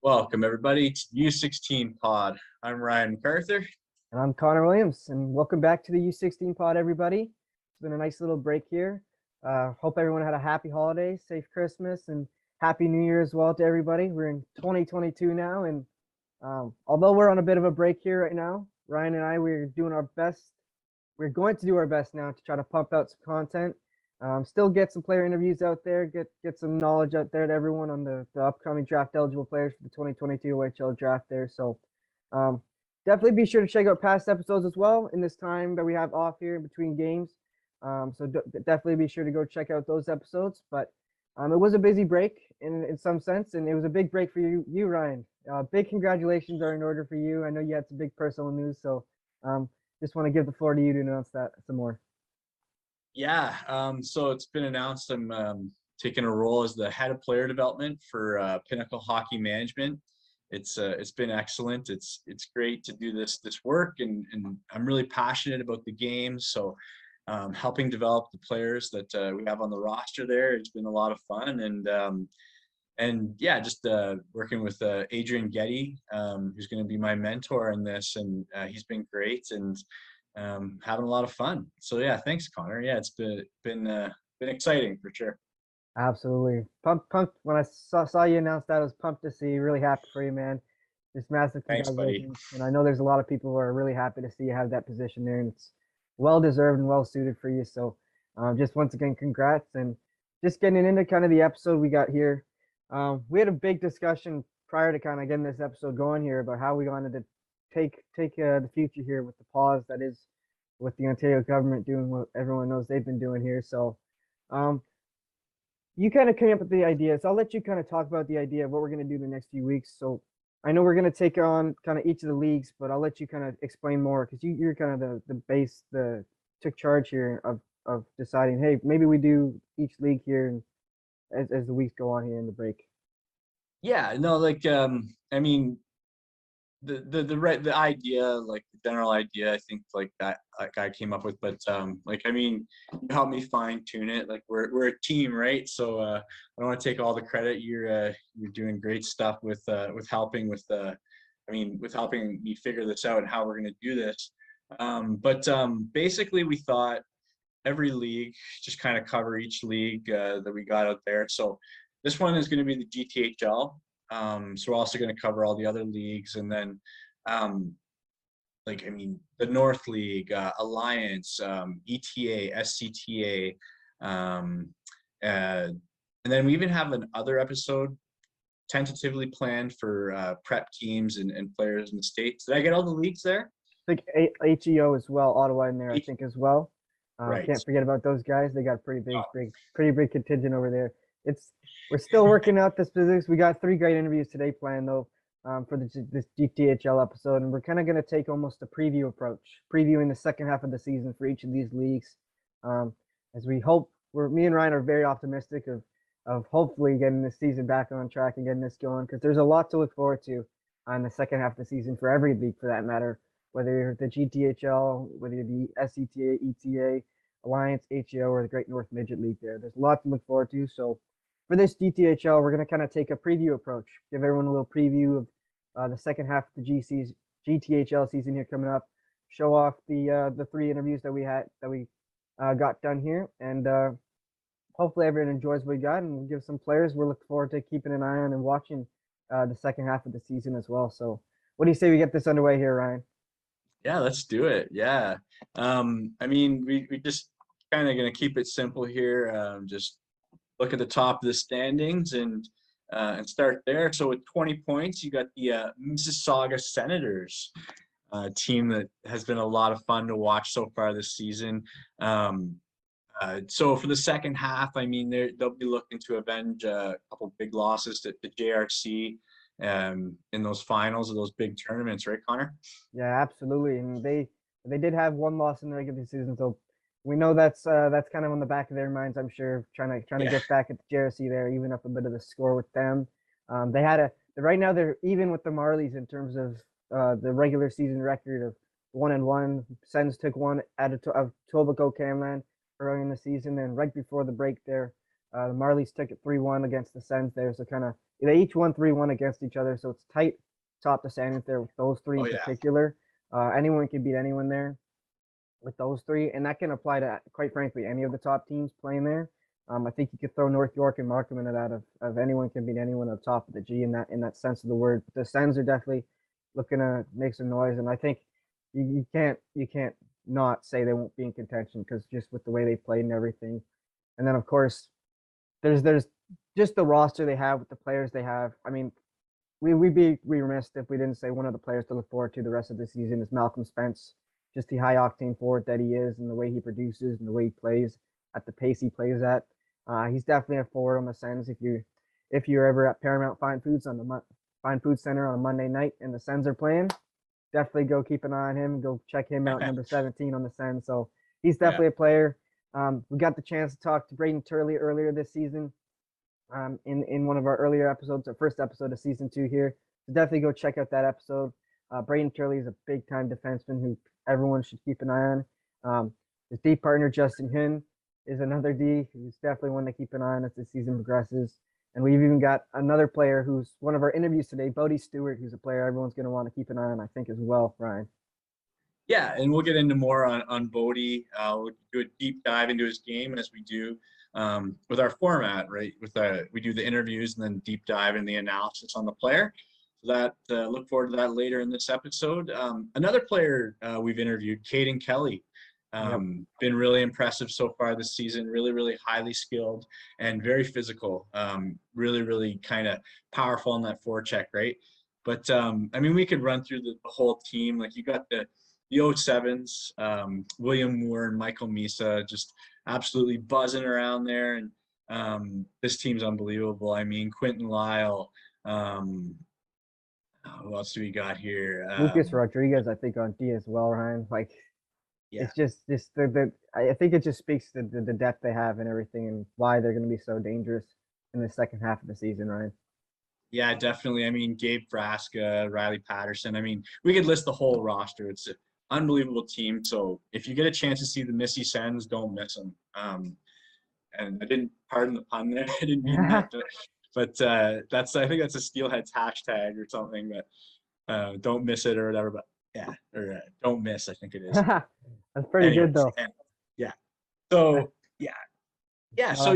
Welcome, everybody, to U16 Pod. I'm Ryan MacArthur. And I'm Connor Williams, and welcome back to the U16 Pod, everybody. It's been a nice little break here. Hope everyone had a happy holiday, safe Christmas, and happy New Year as well to everybody. We're in 2022 now, and although we're on a bit of a break here right now, Ryan and I, we're doing our best. We're going to do our best now to try to pump out some content, still get some player interviews out there, get some knowledge out there to everyone on the upcoming draft eligible players for the 2022 OHL draft there. So definitely be sure to check out past episodes as well in this time that we have off here in between games. So definitely be sure to go check out those episodes. But it was a busy break in some sense, and it was a big break for you Ryan. Big congratulations are in order for you. I know you had some big personal news, so just want to give the floor to you to announce that some more. Yeah, so it's been announced I'm taking a role as the head of player development for Pinnacle Hockey Management. It's been excellent. It's great to do this work, and I'm really passionate about the game. So helping develop the players that we have on the roster there, it's been a lot of fun. And yeah, just working with Adrian Getty, who's going to be my mentor in this, and he's been great and having a lot of fun. So yeah, thanks, Connor. Yeah, it's been exciting for sure. Absolutely. Pumped when I saw you announce that. I was pumped to see. Really happy for you, man. Just massive congratulations. Thanks, buddy. And I know there's a lot of people who are really happy to see you have that position there, and it's well deserved and well suited for you. So just once again, congrats. And just getting into kind of the episode we got here. We had a big discussion prior to kind of getting this episode going here about how we wanted to take the future here with the pause that is with the Ontario government doing what everyone knows they've been doing here. So you kind of came up with the idea. So I'll let you kind of talk about the idea of what we're going to do the next few weeks. So I know we're going to take on kind of each of the leagues, but I'll let you kind of explain more because you're kind of the base, took charge here of deciding, hey, maybe we do each league here as the weeks go on here in the break. Yeah, no, like I mean, the idea, like the general idea, I think like that I came up with, but like I mean, you helped me fine tune it. Like we're a team, right? So I don't want to take all the credit. You're doing great stuff with helping with with helping me figure this out and how we're gonna do this. But basically we thought every league, just kind of cover each league that we got out there. So this one is going to be the GTHL. So we're also going to cover all the other leagues, and then like I mean the North League, Alliance, ETA, SCTA, and then we even have another episode tentatively planned for prep teams and players in the States. Did I get all the leagues there? I think HEO as well, Ottawa in there, I think as well. Right. Can't forget about those guys. They got a pretty big contingent over there. We're still working out the specifics. We got 3 great interviews today planned though for this GTHL episode, and we're kind of going to take almost a preview approach, previewing the second half of the season for each of these leagues. As we hope, me and Ryan are very optimistic of hopefully getting this season back on track and getting this going, because there's a lot to look forward to on the second half of the season for every league for that matter. Whether you're the GTHL, whether you're the SCTA, ETA, Alliance, HEO, or the Great North Midget League there's a lot to look forward to. So for this GTHL, we're going to kind of take a preview approach, give everyone a little preview of the second half of the GTHL season here coming up, show off the 3 interviews that we got done here, and hopefully everyone enjoys what we got, and we'll give some players we're looking forward to keeping an eye on and watching the second half of the season as well. So what do you say we get this underway here, Ryan? Yeah, let's do it. Yeah. I mean, we just kind of going to keep it simple here. Just look at the top of the standings and start there. So with 20 points, you got the Mississauga Senators, team that has been a lot of fun to watch so far this season. So for the second half, I mean, they'll be looking to avenge a couple big losses to JRC in those finals of those big tournaments, right, Connor? Yeah, absolutely. And they did have 1 loss in the regular season, so we know that's kind of on the back of their minds, I'm sure, trying to get back at the JRC there, even up a bit of the score with them. They had right now they're even with the Marlies in terms of the regular season record of 1-1. Sens took 1 out of Tobico Camland early in the season, and right before the break there, The Marlies took it 3-1 against the Sens there, so kind of they each won 3-1 against each other, so it's tight top the standings there with those three Oh in yeah. particular. Anyone can beat anyone there with those three, and that can apply to, quite frankly, any of the top teams playing there. I think you could throw North York and Markham into that of anyone can beat anyone at the top of the G in that sense of the word. But the Sens are definitely looking to make some noise, and I think you can't not say they won't be in contention because just with the way they played and everything. And then of course there's just the roster they have with the players they have. I mean, we'd be remiss if we didn't say one of the players to look forward to the rest of the season is Malcolm Spence. Just the high octane forward that he is, and the way he produces, and the way he plays at the pace he plays at. He's definitely a forward on the Sens. If you're ever at Paramount Fine Foods on the Fine Food Center on a Monday night and the Sens are playing, definitely go keep an eye on him. Go check him out, number 17 on the Sens. So he's definitely a player. We got the chance to talk to Braden Turley earlier this season. In one of our earlier episodes, our first episode of season 2 here. So definitely go check out that episode. Braden Turley is a big time defenseman who everyone should keep an eye on. His D partner Justin Huynh is another D who's definitely one to keep an eye on as the season progresses. And we've even got another player who's one of our interviews today, Bode Stewart, who's a player everyone's going to want to keep an eye on, I think, as well, Ryan. Yeah, and we'll get into more on Bode. We'll do a deep dive into his game as we do with our format, right? We do the interviews and then deep dive in the analysis on the player. So that look forward to that later in this episode. Another player we've interviewed, Caden Kelly. Been really impressive so far this season. Really, really highly skilled and very physical. Really, really kind of powerful on that forecheck, right? But I mean, we could run through the whole team. Like you got the 07s, William Moore and Michael Misa, just absolutely buzzing around there. And this team's unbelievable. I mean, Quentin Lyle. Who else do we got here? Lucas Rodriguez, I think, on D as well, Ryan. Like, yeah. It's just I think it just speaks to the depth they have and everything and why they're going to be so dangerous in the second half of the season, Ryan. Yeah, definitely. I mean, Gabe Frasca, Riley Patterson. I mean, we could list the whole roster. It's an unbelievable team. So if you get a chance to see the Missy Sens, don't miss them. And I didn't, pardon the pun there. I didn't mean that. But I think that's a Steelheads hashtag or something. But don't miss it or whatever. But yeah, or don't miss. I think it is. That's pretty good though. Yeah. So So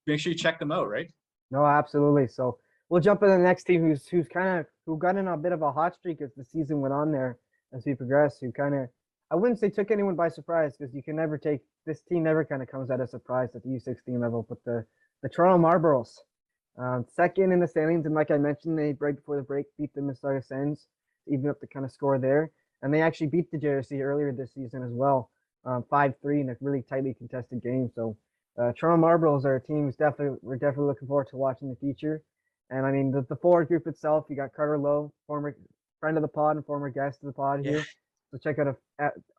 make sure you check them out, right? No, absolutely. So we'll jump into the next team who got in a bit of a hot streak as the season went on there as we progressed. I wouldn't say took anyone by surprise because you can never take this team never kind of comes at a surprise at the U16 level. But the Toronto Marlboros, second in the standings, and like I mentioned, they right before the break beat the Mississauga Sens, even up the kind of score there. And they actually beat the JRC earlier this season as well, 5-3 in a really tightly contested game. So Toronto Marlboros are a team we're definitely looking forward to watching in the future. And I mean, the forward group itself, you got Carter Lowe, former friend of the pod and former guest of the pod here. So check out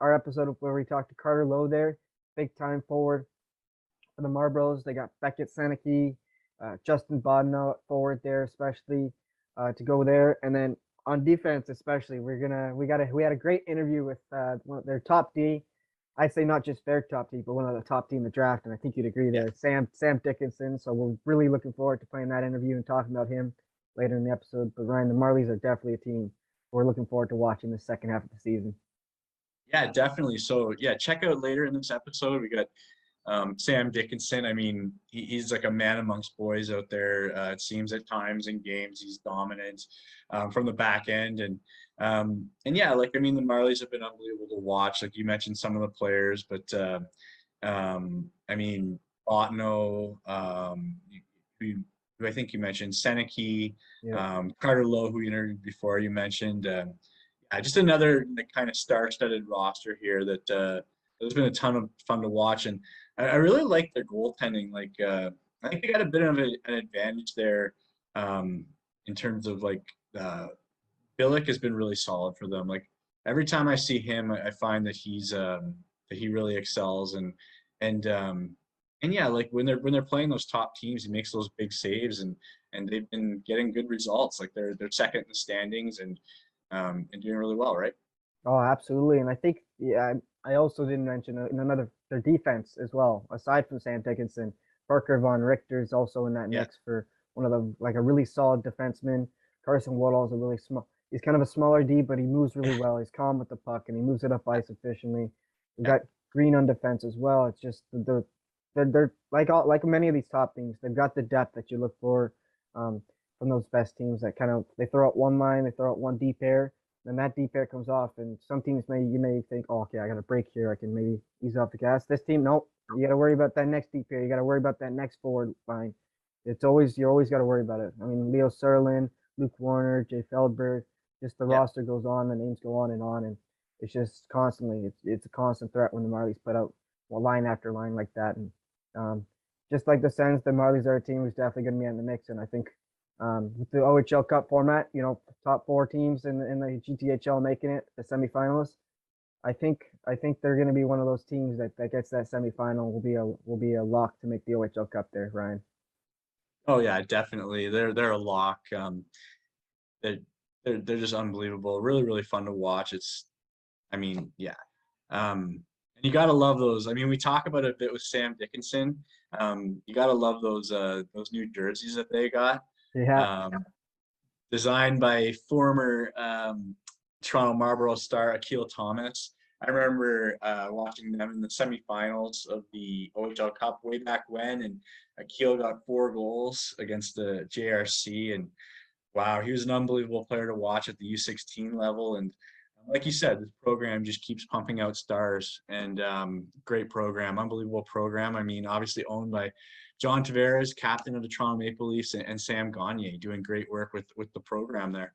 our episode where we talked to Carter Lowe there, big time forward for the Marlboros. They got Beckett Seneke, Justin Bodno at forward there, especially to go there. And then on defense, especially, we had a great interview with one of their top D. I'd say not just their top D, but one of the top D in the draft, and I think you'd agree there, Sam Dickinson. So we're really looking forward to playing that interview and talking about him later in the episode. But Ryan, the Marlies are definitely a team we're looking forward to watching the second half of the season. Yeah, definitely. So check out later in this episode. We got Sam Dickinson. I mean, he's like a man amongst boys out there. It seems at times in games he's dominant from the back end, and yeah, like I mean, the Marlies have been unbelievable to watch. Like you mentioned some of the players, but I mean, Botno, who I think you mentioned, Seneke, Carter Lowe, who you interviewed before. You mentioned. Just another kind of star-studded roster here that there's been a ton of fun to watch, and I really like their goaltending. Like I think they got a bit of an advantage there in terms of like Billick has been really solid for them. Like every time I see him, I find that he really excels, and yeah, like when they're playing those top teams, he makes those big saves, and they've been getting good results. Like they're second in the standings and doing really well, right? Oh, absolutely. And I think, I also didn't mention their defense as well. Aside from Sam Dickinson, Parker Von Richter is also in that Yeah. mix for one of the like a really solid defenseman. Carson Woodall is a really small. He's kind of a smaller D, but he moves really well. He's calm with the puck and he moves it up ice efficiently. We've Yeah. got Green on defense as well. It's just they're like many of these top teams. They've got the depth that you look for from those best teams that kind of they throw out one line, they throw out one deep pair, then that deep pair comes off, and some teams you may think, oh, okay, I got a break here, I can maybe ease off the gas. This team, nope, you got to worry about that next deep pair. You got to worry about that next forward line. You always got to worry about it. I mean, Leo Serlin, Luke Warner, Jay Feldberg, just the roster goes on, the names go on, and it's just constantly, it's a constant threat when the Marlies put out line after line like that. And just like the Sens, the Marlies are a team who's definitely going to be in the mix. And I think with the OHL Cup format, top 4 teams in the GTHL making it, the semifinalists, I think they're going to be one of those teams that gets that semifinal. Will be a lock to make the OHL Cup there, Ryan. Oh yeah, definitely. They're a lock. They're they're just unbelievable. Really, really fun to watch. I mean, yeah. And you gotta love those. I mean, we talk about it a bit with Sam Dickinson. You gotta love those new jerseys that they got. Yeah, Designed by former Toronto Marlborough star Akil Thomas. I remember watching them in the semifinals of the OHL Cup way back when, and Akil got 4 goals against the JRC, and wow, he was an unbelievable player to watch at the U16 level. And like you said, this program just keeps pumping out stars, and great program, unbelievable program. I mean, obviously owned by John Tavares, captain of the Toronto Maple Leafs, and Sam Gagner doing great work with the program there.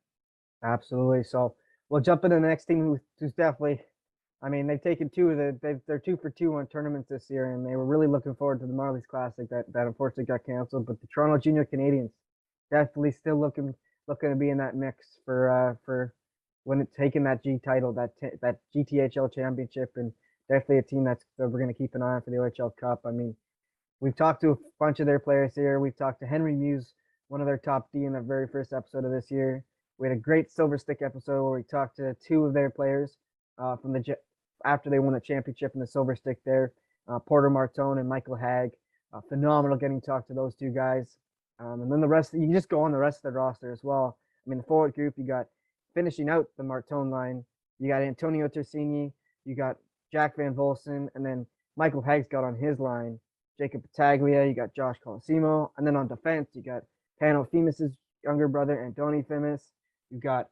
absolutely. So we'll jump into the next team who's definitely. I mean, they've taken they're 2 for 2 on tournaments this year, and they were really looking forward to the Marlies Classic that unfortunately got canceled. But the Toronto Junior Canadiens definitely still looking to be in that mix for when it's taking that G title, that GTHL championship, and definitely a team that we're going to keep an eye on for the OHL Cup. I mean, we've talked to a bunch of their players here. We've talked to Henry Muse, one of their top D in the very first episode of this year. We had a great Silver Stick episode where we talked to 2 of their players from after they won the championship in the Silver Stick there, Porter Martone and Michael Hagg. Phenomenal getting to talk to those 2 guys. And then the rest, you can just go on the rest of the roster as well. I mean, the forward group, you got finishing out the Martone line, you got Antonio Tersini, you got Jack Van Volsen, and then Michael Hagg's got on his line Jacob Battaglia, you got Josh Colosimo, and then on defense, you got Pano Themis' younger brother, Antoni Themis. You've got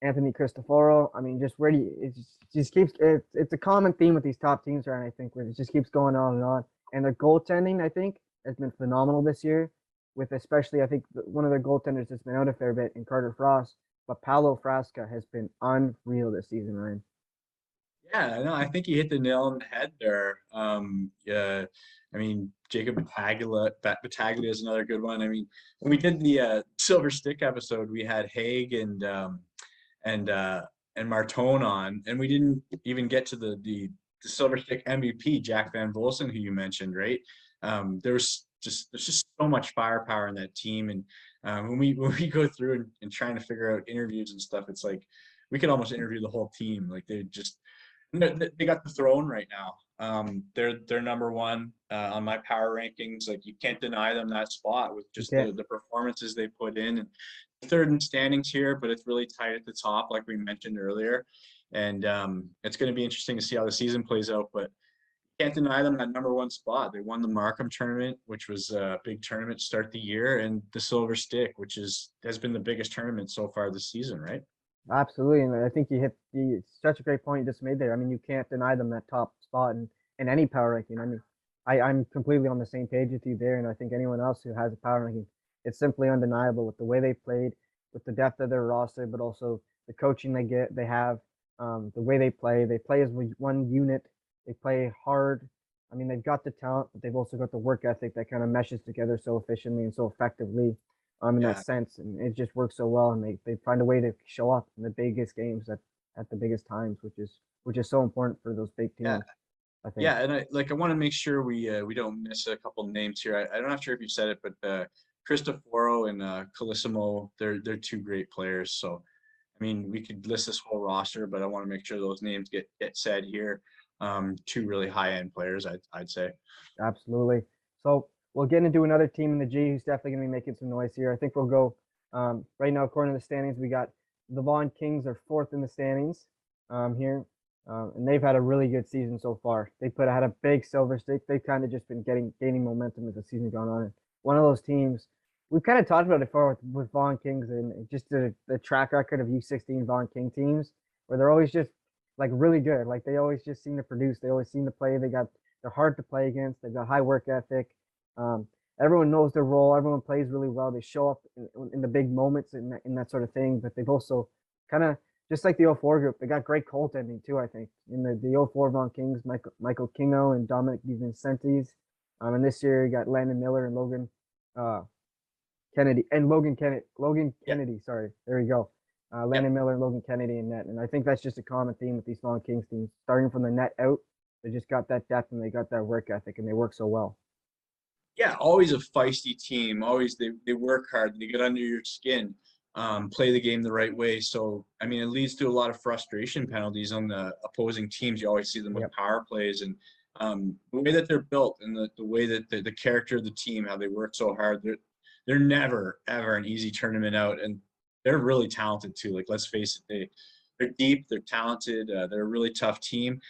Anthony Cristoforo. I mean, just it just keeps, it's a common theme with these top teams, right? I think where it just keeps going on and on. And their goaltending, I think, has been phenomenal this year, with especially, I think, one of their goaltenders that's been out a fair bit in Carter Frost, but Paolo Frasca has been unreal this season, Ryan. Yeah, no, I think you hit the nail on the head there. Yeah, I mean, Jacob Battaglia is another good one. I mean, when we did the Silver Stick episode, we had Haig and Martone on, and we didn't even get to the Silver Stick MVP, Jack Van Volsen, who you mentioned, right? There's just so much firepower in that team, and when we go through and trying to figure out interviews and stuff, it's like we could almost interview the whole team. Like they got the throne right now. They're number 1 on my power rankings. Like you can't deny them that spot with just the performances they put in. And 3rd in standings here, but it's really tight at the top, like we mentioned earlier. And it's going to be interesting to see how the season plays out. But can't deny them that number 1 spot. They won the Markham tournament, which was a big tournament to start the year, and the Silver Stick, which has been the biggest tournament so far this season, right? Absolutely, and I think such a great point you just made there. I mean, you can't deny them that top spot in any power ranking. I mean, I'm completely on the same page with you there, and I think anyone else who has a power ranking, it's simply undeniable with the way they played, with the depth of their roster, but also the coaching they have, the way they play. They play as one unit. They play hard. I mean, they've got the talent, but they've also got the work ethic that kind of meshes together so efficiently and so effectively. In that sense, and it just works so well, and they find a way to show up in the biggest games at the biggest times, which is so important for those big teams. Yeah. I think. Yeah, and I want to make sure we don't miss a couple names here. I'm not sure if you said it, but Cristoforo and Colosimo, they're 2 great players. So, I mean, we could list this whole roster, but I want to make sure those names get said here. 2 really high end players, I'd say. Absolutely. So we'll get into another team in the G who's definitely going to be making some noise here. I think we'll go right now, according to the standings, we got the Vaughan Kings are 4th in the standings here. And they've had a really good season so far. Had a big silver stick. They've kind of just been gaining momentum as the season gone on. And one of those teams, we've kind of talked about it before with Vaughan Kings and just the track record of U16 Vaughan King teams, where they're always just like really good. Like they always just seem to produce. They always seem to play. They're hard to play against. They've got high work ethic. Everyone knows their role. Everyone plays really well. They show up in the big moments in that sort of thing. But they've also kind of, just like the 04 group, they got great goaltending too, I think. In the 04 Vaughan Kings, Michael Kingo and Dominic DiVincentis. And this year you got Landon Miller and Logan Kennedy. Sorry, there we go. Landon Miller and Logan Kennedy in net. And I think that's just a common theme with these Vaughan Kings teams. Starting from the net out, they just got that depth and they got that work ethic and they work so well. Yeah, always a feisty team. Always they work hard. They get under your skin. Play the game the right way. So, I mean, it leads to a lot of frustration penalties on the opposing teams. You always see them with power plays and the way that they're built and the way that the character of the team, how they work so hard. They're never, ever an easy tournament out. And they're really talented too. Like, let's face it, they're deep, they're talented, they're a really tough team.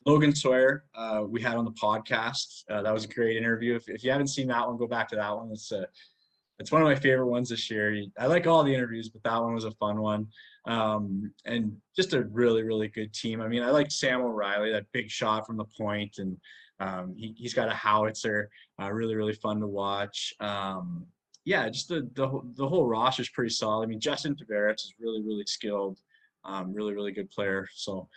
Logan Sawyer, we had on the podcast. That was a great interview. If you haven't seen that one, go back to that one. It's one of my favorite ones this year. I like all the interviews, but that one was a fun one. And just a really, really good team. I mean, I like Sam O'Reilly, that big shot from the point, and he's got a howitzer. Really, really fun to watch. Yeah, just the whole roster is pretty solid. I mean, Justin Tavares is really, really skilled. Really, really good player. So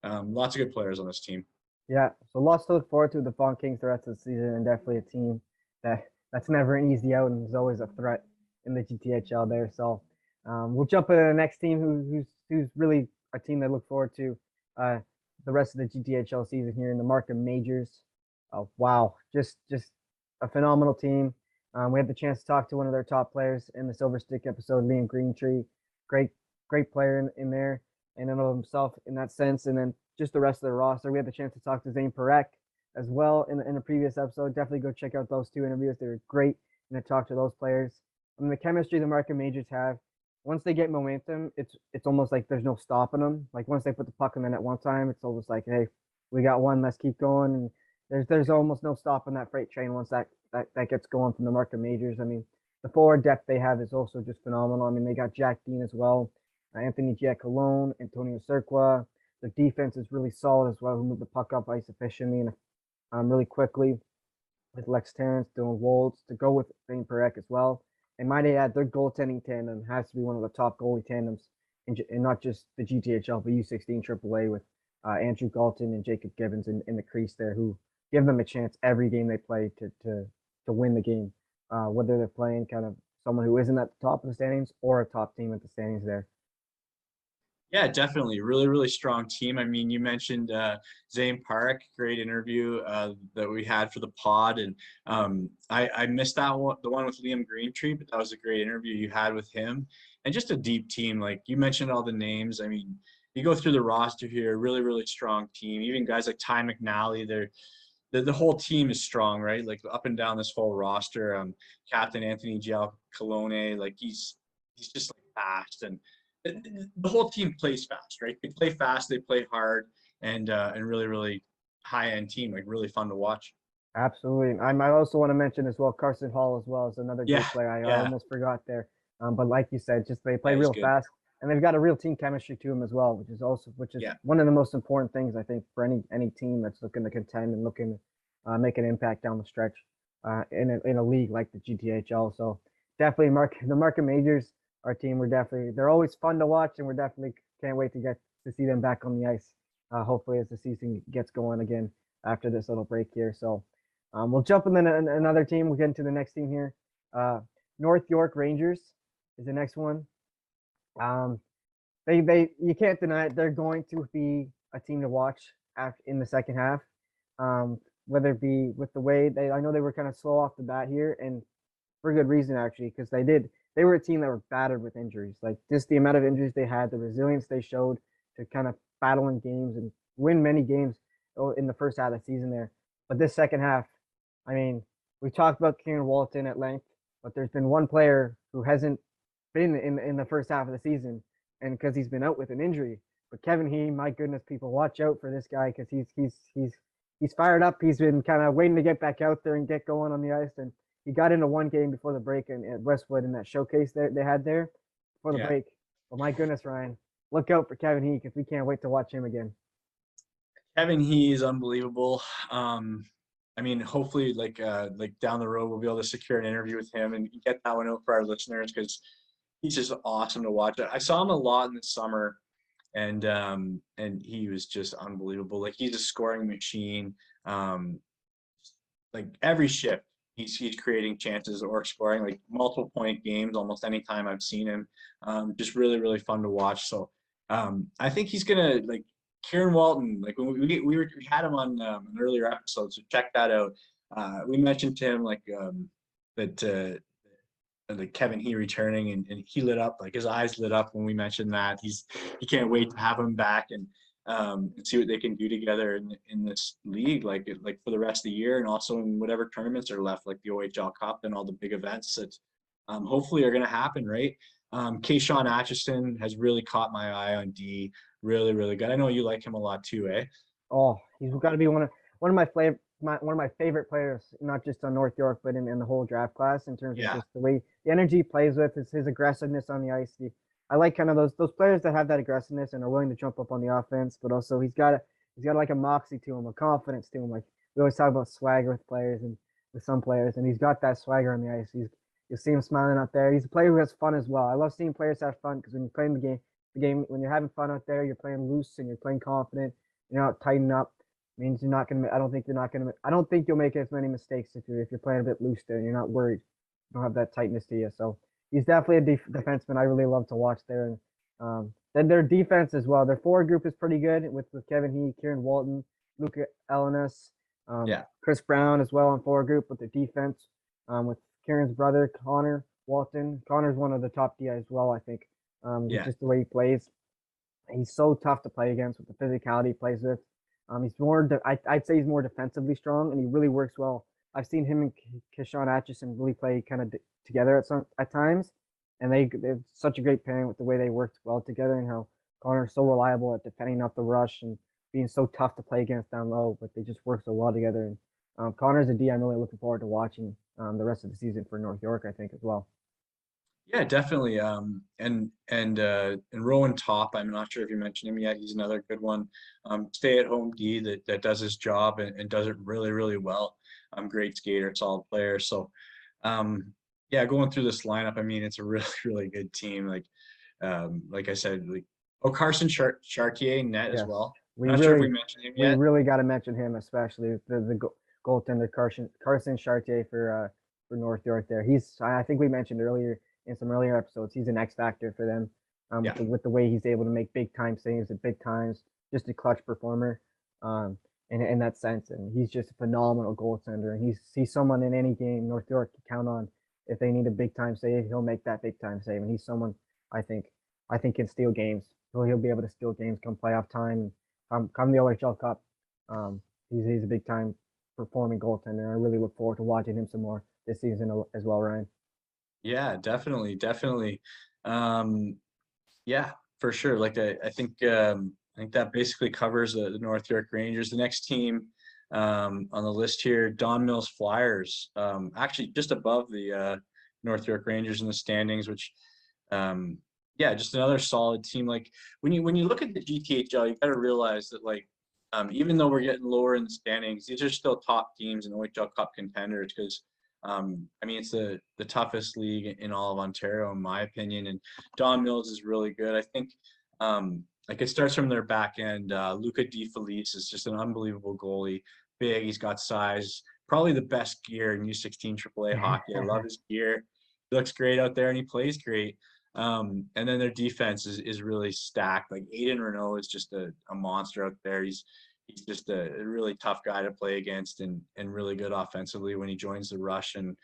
lots of good players on this team. Yeah, so lots to look forward to with the Vaughan Kings the rest of the season, and definitely a team that's never an easy out and is always a threat in the GTHL there. So we'll jump into the next team who's really a team that I look forward to the rest of the GTHL season here in the Markham Majors. Wow, just a phenomenal team. We had the chance to talk to one of their top players in the Silver Stick episode, Liam Greentree. Great player in there and in of himself in that sense. And then just the rest of the roster. We had the chance to talk to Zane Parek as well in a previous episode. Definitely go check out those 2 interviews. They were great and to talk to those players. I mean, the chemistry the Markham Majors have, once they get momentum, it's almost like there's no stopping them. Like once they put the puck in the net one time, it's almost like, hey, we got one, let's keep going. And there's almost no stopping that freight train once that gets going from the Markham Majors. I mean, the forward depth they have is also just phenomenal. I mean, they got Jack Dean as well, Anthony Giacolone, Antonio Cerqua. Their defense is really solid as well, who move the puck up ice efficiently and really quickly with Lex Terrence, Dylan Wolds, to go with Zane Parek as well. And might I add, their goaltending tandem has to be one of the top goalie tandems in not just the GTHL, but U16 AAA with Andrew Galton and Jacob Gibbons in the crease there, who give them a chance every game they play to win the game, whether they're playing kind of someone who isn't at the top of the standings or a top team at the standings there. Yeah, definitely. Really, really strong team. I mean, you mentioned Zane Park, great interview that we had for the pod. And I missed that one, the one with Liam Greentree, but that was a great interview you had with him. And just a deep team. Like you mentioned all the names. I mean, you go through the roster here, really, really strong team. Even guys like Ty McNally, the whole team is strong, right? Like up and down this whole roster. Captain Anthony Giacolone, like he's just like fast, and the whole team plays fast, right? They play fast, they play hard, and really, really high-end team, like really fun to watch. Absolutely. I might also want to mention as well, Carson Hall as well is another great player. I almost forgot there. But like you said, just they play real fast, and they've got a real team chemistry to them as well, which is one of the most important things I think for any team that's looking to contend and looking to make an impact down the stretch in a league like the GTHL. So definitely the Markham Majors, our team, they're always fun to watch, and we're definitely can't wait to see them back on the ice. Hopefully as the season gets going again after this little break here. So we'll jump in another team. We'll get into the next team here. North York Rangers is the next one. You can't deny it. They're going to be a team to watch in the second half. Whether it be with the way I know they were kind of slow off the bat here, and for good reason actually, because they were a team that were battered with injuries. Like just the amount of injuries they had, the resilience they showed to kind of battle in games and win many games in the first half of the season there. But this second half, I mean, we talked about Kieran Walton at length, but there's been one player who hasn't been in the first half of the season, and because he's been out with an injury. But Kevin He, my goodness, people watch out for this guy because he's fired up. He's been kind of waiting to get back out there and get going on the ice, and he got into one game before the break at Westwood in that showcase that they had there before the Yeah. break. But my goodness, Ryan, look out for Kevin He because we can't wait to watch him again. Kevin He is unbelievable. I mean, hopefully, like down the road, we'll be able to secure an interview with him and get that one out for our listeners because he's just awesome to watch. I saw him a lot in the summer, and he was just unbelievable. Like he's a scoring machine. Like every shift, he's creating chances or scoring like multiple point games almost any time I've seen him. Just really fun to watch. So I think he's gonna like Kieran Walton. Like when we had him on an earlier episode, so check that out. We mentioned to him like that. Like Kevin He returning and he lit up, like his eyes lit up when we mentioned that. He can't wait to have him back and see what they can do together in this league, like for the rest of the year and also in whatever tournaments are left, like the OHL Cup and all the big events that hopefully are going to happen, right? Kayshawn Atchison has really caught my eye on D. Really good. I know you like him a lot too, eh? Oh, he's got to be one of my favorite players, not just on North York, but in the whole draft class in terms of Yeah. just the way the energy he plays with, his aggressiveness on the ice. I like kind of those players that have that aggressiveness and are willing to jump up on the offense, but also he's got like a moxie to him, a confidence to him. Like we always talk about swagger with players and with some players, and he's got that swagger on the ice. You see him smiling out there. He's a player who has fun as well. I love seeing players have fun because when you're playing the game when you're having fun out there, you're playing loose and you're playing confident. You're not tightening up. Means you're not gonna. I don't think you're not gonna. I don't think you'll make as many mistakes if you're playing a bit loose there and you're not worried. You don't have that tightness to you. So he's definitely a defenseman I really love to watch there. And then their defense as well. Their forward group is pretty good with Kevin He, Kieran Walton, Luca Elenas, Yeah. Chris Brown as well on forward group with their defense. With Kieran's brother Connor Walton. Connor's one of the top D as well. I think. Yeah. Just the way he plays. He's so tough to play against with the physicality he plays with. He's more. I'd say he's more defensively strong, and he really works well. I've seen him and Kayshawn Atchison really play kind of together at times, and they're such a great pairing with the way they worked well together and how Connor's so reliable at defending up the rush and being so tough to play against down low, but they just work so well together. And Connor's a D I'm really looking forward to watching the rest of the season for North York, I think as well. Yeah, definitely. And Rowan Top, I'm not sure if you mentioned him yet. He's another good one. Stay-at-home D that does his job and does it really well. Great skater, solid player. So, yeah, going through this lineup, I mean, it's a really good team. Like I said, Carson Chartier net as Yes, well. we I'm not sure if we really mentioned him we yet. really got to mention him, especially goaltender Carson Chartier for North York. There, I think we mentioned earlier in some earlier episodes. He's an X factor for them. Yeah. With the way he's able to make big time saves at big times, just a clutch performer. In that sense, and he's just a phenomenal goaltender. And he's someone in any game North York can count on. If they need a big time save, he'll make that big time save. And he's someone I think can steal games. He'll be able to steal games come playoff time. Come the OHL Cup. He's a big time performing goaltender. I really look forward to watching him some more this season as well, Ryan. Yeah, definitely. Yeah, for sure. I think that basically covers the North York Rangers. The next team on the list here, Don Mills Flyers, actually just above the North York Rangers in the standings, which yeah, just another solid team. Like when you look at the GTHL, you got to realize that even though we're getting lower in the standings, these are still top teams and OHL Cup contenders because I mean, it's the toughest league in all of Ontario, in my opinion. And Don Mills is really good. I think it starts from their back end. Luca Di Felice is just an unbelievable goalie. Big, he's got size. Probably the best gear in U16 AAA hockey. I love his gear. He looks great out there and he plays great. And then their defense is really stacked. Like Aiden Renault is just a monster out there. He's just a really tough guy to play against and really good offensively when he joins the rush and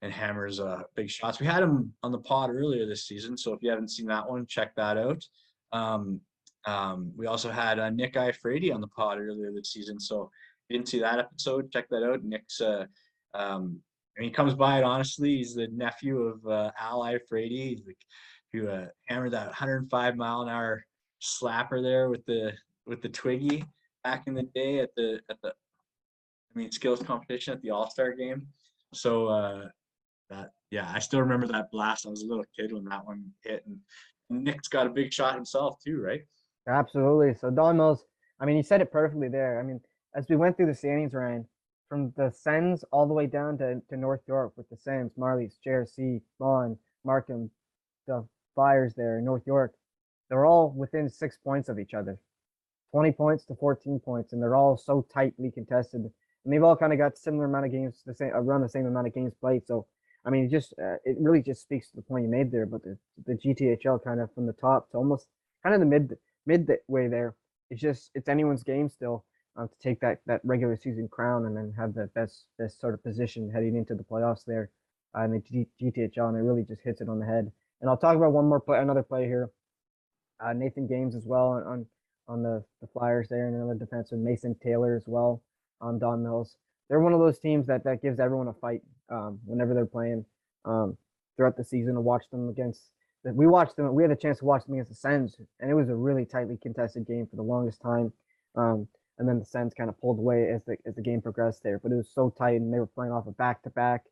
hammers big shots. We had him on the pod earlier this season, so if you haven't seen that one, check that out. We also had Nick Iafredi on the pod earlier this season, so if you didn't see that episode, check that out. Nick's And he comes by it honestly. He's the nephew of Al Iafrate, like, who hammered that 105-mile-an-hour slapper there with the Twiggy back in the day at the skills competition at the All-Star game. So I still remember that blast. I was a little kid when that one hit, and Nick's got a big shot himself too, right? Absolutely. So Don Mills, I mean, he said it perfectly there. I mean, as we went through the standings, Ryan, from the Sens all the way down to North York with the Sens, Marlies, JRC, Vaughan, Markham, the Flyers there in North York, they're all within 6 points of each other, 20 points to 14 points, and they're all so tightly contested. And they've all kind of got similar amount of games, around the same amount of games played. So, I mean, it really just speaks to the point you made there. But the GTHL kind of from the top to almost kind of the midway there, it's anyone's game still to take that regular season crown and then have the best sort of position heading into the playoffs there in the GTHL, and it really just hits it on the head. And I'll talk about another player here, Nathan Games as well on the Flyers there, and another defenseman, Mason Taylor as well on Don Mills. They're one of those teams that gives everyone a fight whenever they're playing throughout the season. To watch them we had a chance to watch them against the Sens, and it was a really tightly contested game for the longest time. And then the Sens kind of pulled away as the game progressed there, but it was so tight, and they were playing off a back-to-back.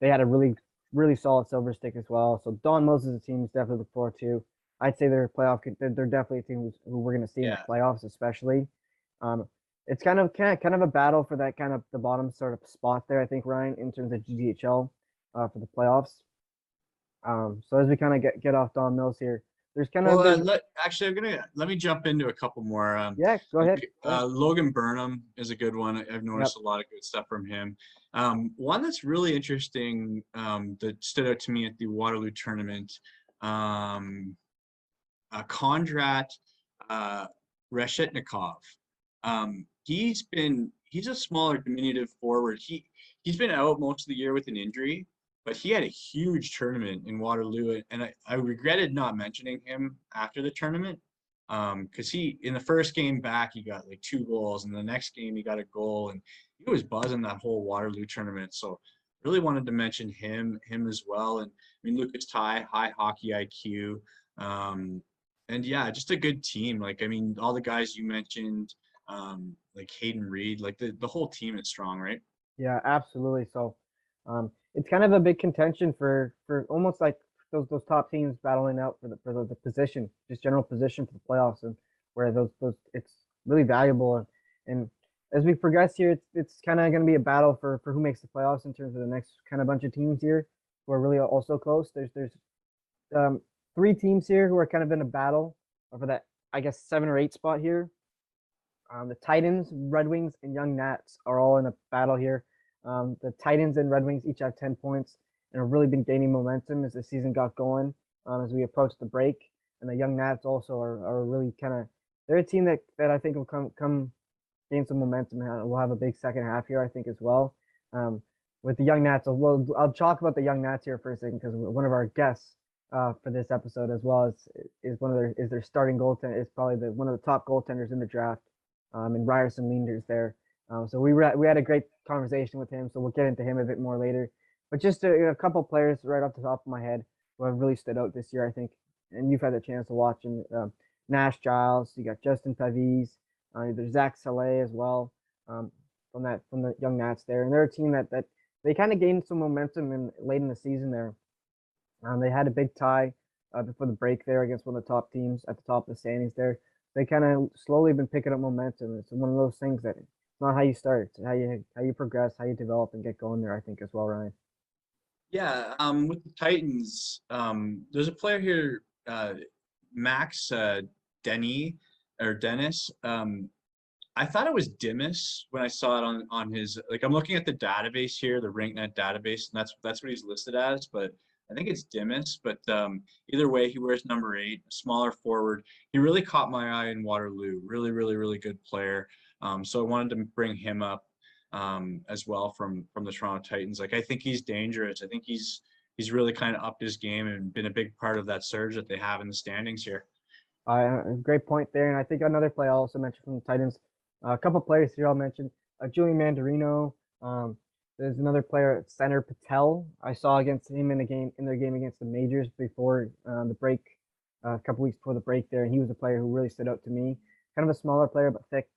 They had a really, really solid silver stick as well. So Don Mills is a team to definitely look forward to. I'd say they're definitely a team who we're going to see in the playoffs, especially. It's kind of a battle for that kind of the bottom sort of spot there, I think, Ryan, in terms of GTHL for the playoffs. So as we kind of get off Don Mills here, there's kind of let me jump into a couple more. Yeah, go ahead. Logan Burnham is a good one. I've noticed a lot of good stuff from him. One that's really interesting that stood out to me at the Waterloo tournament, Kondrat Reshetnikov. He's a smaller diminutive forward. He's been out most of the year with an injury, but he had a huge tournament in Waterloo, and I regretted not mentioning him after the tournament because in the first game back he got like 2 goals, and the next game he got a goal, and he was buzzing that whole Waterloo tournament. So really wanted to mention him as well. And I mean, Lucas Ty, high hockey IQ, and yeah, just a good team. Like, I mean, all the guys you mentioned, like Hayden Reed, like the whole team is strong, right? Yeah, absolutely. So it's kind of a big contention for almost like those top teams battling out for the position, just general position for the playoffs, and where those it's really valuable. And as we progress here, it's kind of going to be a battle for who makes the playoffs in terms of the next kind of bunch of teams here who are really also close. There's 3 teams here who are kind of in a battle for that, I guess, 7 or 8 spot here. The Titans, Red Wings, and Young Nats are all in a battle here. The Titans and Red Wings each have 10 points and have really been gaining momentum as the season got going, as we approach the break. And the Young Nats also are really they're a team that I think will come gain some momentum, and we'll have a big second half here, I think, as well. With the Young Nats, I'll talk about the Young Nats here for a second, because one of our guests for this episode as well is their starting goaltender, is probably one of the top goaltenders in the draft, in Ryerson Leenders there. So we had a great conversation with him, so we'll get into him a bit more later. But just a couple players right off the top of my head who have really stood out this year, I think, and you've had the chance to watch. And Nash Giles, you got Justin Pavis, there's Zach Saleh as well, from the Young Nats there, and they're a team that they kind of gained some momentum late in the season there. They had a big tie before the break there against one of the top teams at the top of the standings there. They kind of slowly been picking up momentum. It's one of those things that it's not how you start, it's how you progress, how you develop and get going there, I think, as well, Ryan. Yeah, with the Titans, there's a player here, Max Dennis. I thought it was Dimas when I saw it on his, like, I'm looking at the database here, the RankNet database, and that's what he's listed as, but I think it's Dimas. But either way, he wears number 8, a smaller forward. He really caught my eye in Waterloo. Really, really, really good player. So I wanted to bring him up as well from the Toronto Titans. Like, I think he's dangerous. I think he's really kind of upped his game and been a big part of that surge that they have in the standings here. Great point there. And I think another player I also mentioned from the Titans, a couple players here I'll mention, Julian Mandarino, There's another player, Center Patel. I saw against him in their game against the Majors before the break, a couple weeks before the break there, and he was a player who really stood out to me. Kind of a smaller player, but thick,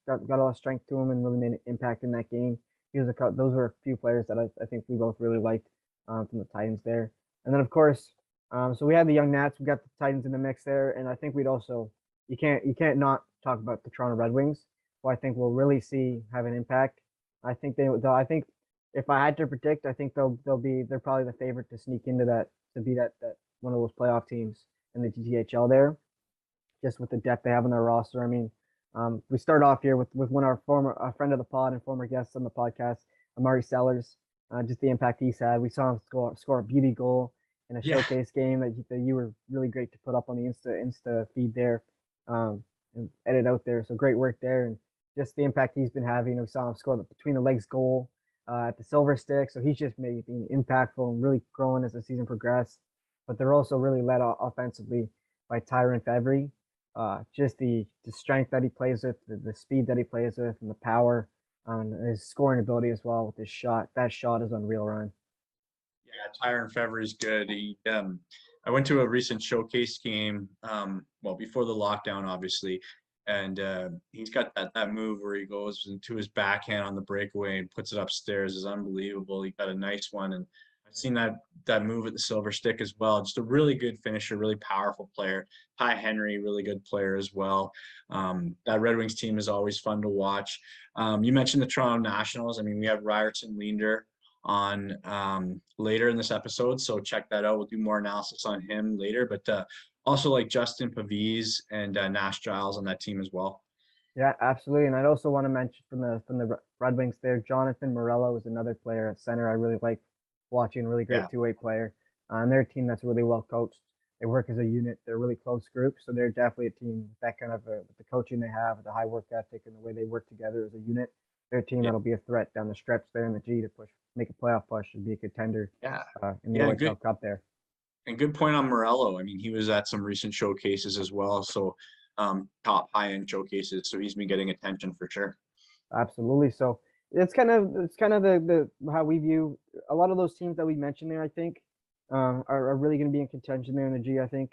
got a lot of strength to him, and really made an impact in that game. Those were a few players that I think we both really liked from the Titans there. And then of course, so we had the young Nats, we got the Titans in the mix there, and I think we'd also you can't not talk about the Toronto Red Wings, who I think we'll really see have an impact. I think if I had to predict, I think they're probably the favorite to sneak into to be that one of those playoff teams in the GTHL there, just with the depth they have on their roster. I mean, we start off here with one of our friend of the pod and former guests on the podcast, Amari Sellers. Just the impact he's had. We saw him score a beauty goal in a showcase game that you were really great to put up on the Insta feed there, and edit out there. So great work there, and just the impact he's been having. We saw him score the between the legs goal at the Silver Stick. So he's just being impactful and really growing as the season progressed. But they're also really led offensively by Tyron Fevry. Just the strength that he plays with, the speed that he plays with, and the power, and his scoring ability as well with his shot. That shot is unreal, Ryan. Yeah, Tyron Fevry's good. I went to a recent showcase game, well, before the lockdown, obviously, and he's got that move where he goes into his backhand on the breakaway and puts it upstairs is unbelievable. He got a nice one, and I've seen that move at the Silver Stick as well. Just a really good finisher, really powerful player. Ty Henry, really good player as well. That Red Wings team is always fun to watch. You mentioned the Toronto Nationals. I mean, we have Ryerson Leenders on later in this episode, so check that out. We'll do more analysis on him later, but also like Justin Pavis and Nash Giles on that team as well. Yeah, absolutely. And I'd also want to mention from the Red Wings there, Jonathan Morello is another player at center I really like watching, really great two-way player. And they're a team that's really well coached. They work as a unit. They're a really close group, so they're definitely a team with that kind of with the coaching they have, with the high work ethic, and the way they work together as a unit. They're a team that'll be a threat down the stretch there in the G to make a playoff push and be a contender. In the OHL Cup there. And good point on Morello. I mean, he was at some recent showcases as well, so top high-end showcases. So he's been getting attention for sure. Absolutely. So it's kind of the how we view a lot of those teams that we mentioned there. I think are really going to be in contention there in the G. I think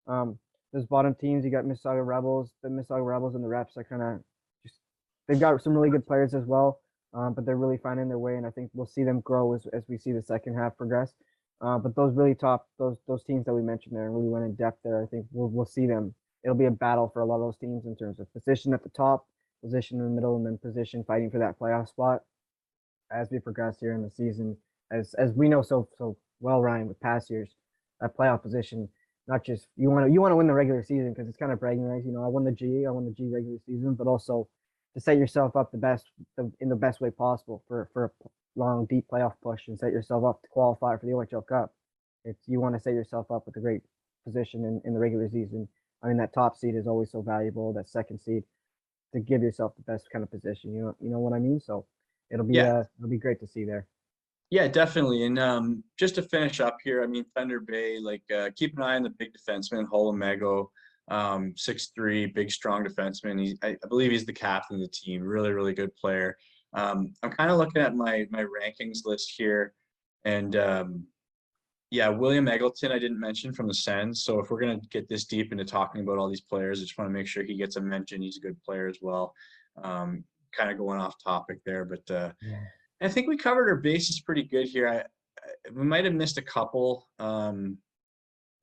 those bottom teams, you got Mississauga Rebels, and the Reps are kind of just they've got some really good players as well, but they're really finding their way, and I think we'll see them grow as we see the second half progress. But those really top those teams that we mentioned there and really went in depth there, I think we'll see them. It'll be a battle for a lot of those teams in terms of position at the top, position in the middle, and then position fighting for that playoff spot as we progress here in the season. As we know so well, Ryan, with past years, that playoff position, not just you want to win the regular season because it's kind of bragging rights. I won the G regular season, but also to set yourself up in the best way possible for a long, deep playoff push and set yourself up to qualify for the OHL Cup. You want to set yourself up with a great position in the regular season. I mean, that top seed is always so valuable. That second seed to give yourself the best kind of position. You know what I mean? So it'll be great to see there. Yeah, definitely. And just to finish up here, I mean, Thunder Bay, keep an eye on the big defenseman, Holomego, 6'3", big, strong defenseman. I believe he's the captain of the team. Really, really good player. I'm kind of looking at my rankings list here, and William Eggleton I didn't mention from the Sens. So if we're gonna get this deep into talking about all these players, I just want to make sure he gets a mention. He's a good player as well. Kind of going off topic there, but I think we covered our bases pretty good here. We might have missed a couple. I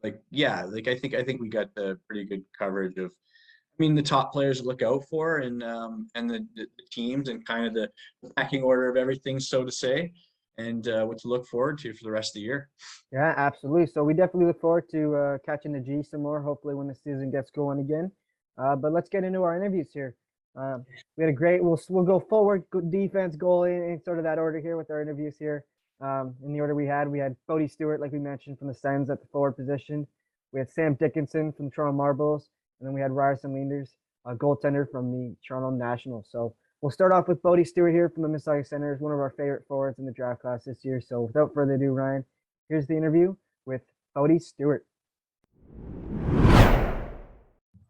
think we got the pretty good coverage of. I mean, the top players to look out for, and the teams, and kind of the pecking order of everything, so to say, and what to look forward to for the rest of the year. Yeah, absolutely. So we definitely look forward to catching the G some more, hopefully when the season gets going again. But let's get into our interviews here. We had a great. We'll go forward, defense, goalie, in sort of that order here with our interviews here. In the order we had Bode Stewart, like we mentioned, from the Sens at the forward position. We had Sam Dickinson from the Toronto Marbles. And then we had Ryerson Leenders, a goaltender from the Toronto Nationals. So we'll start off with Bode Stewart here from the Mississauga Senators, one of our favorite forwards in the draft class this year. So without further ado, Ryan, here's the interview with Bode Stewart.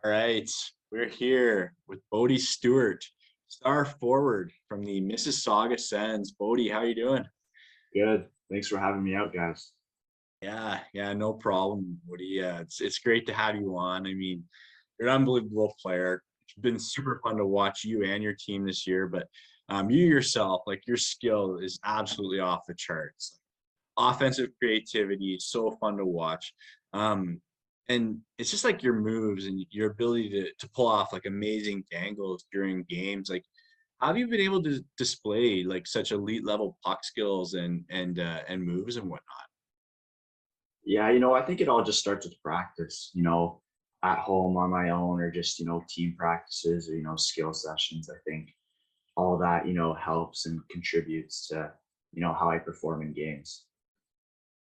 All right, we're here with Bode Stewart. star forward from the Mississauga Sens. Bode, how you doing? Good. Thanks for having me out, guys. Yeah, no problem, Bode. It's great to have you on. I mean, you're an unbelievable player. It's been super fun to watch you and your team this year, but you yourself, like your skill is absolutely off the charts. Offensive creativity is so fun to watch. And it's just like your moves and your ability to pull off like amazing angles during games. Like, how have you been able to display like such elite level puck skills and moves and whatnot? Yeah, I think it all just starts with practice, at home on my own or just, team practices or, skill sessions. I think all that, helps and contributes to, how I perform in games.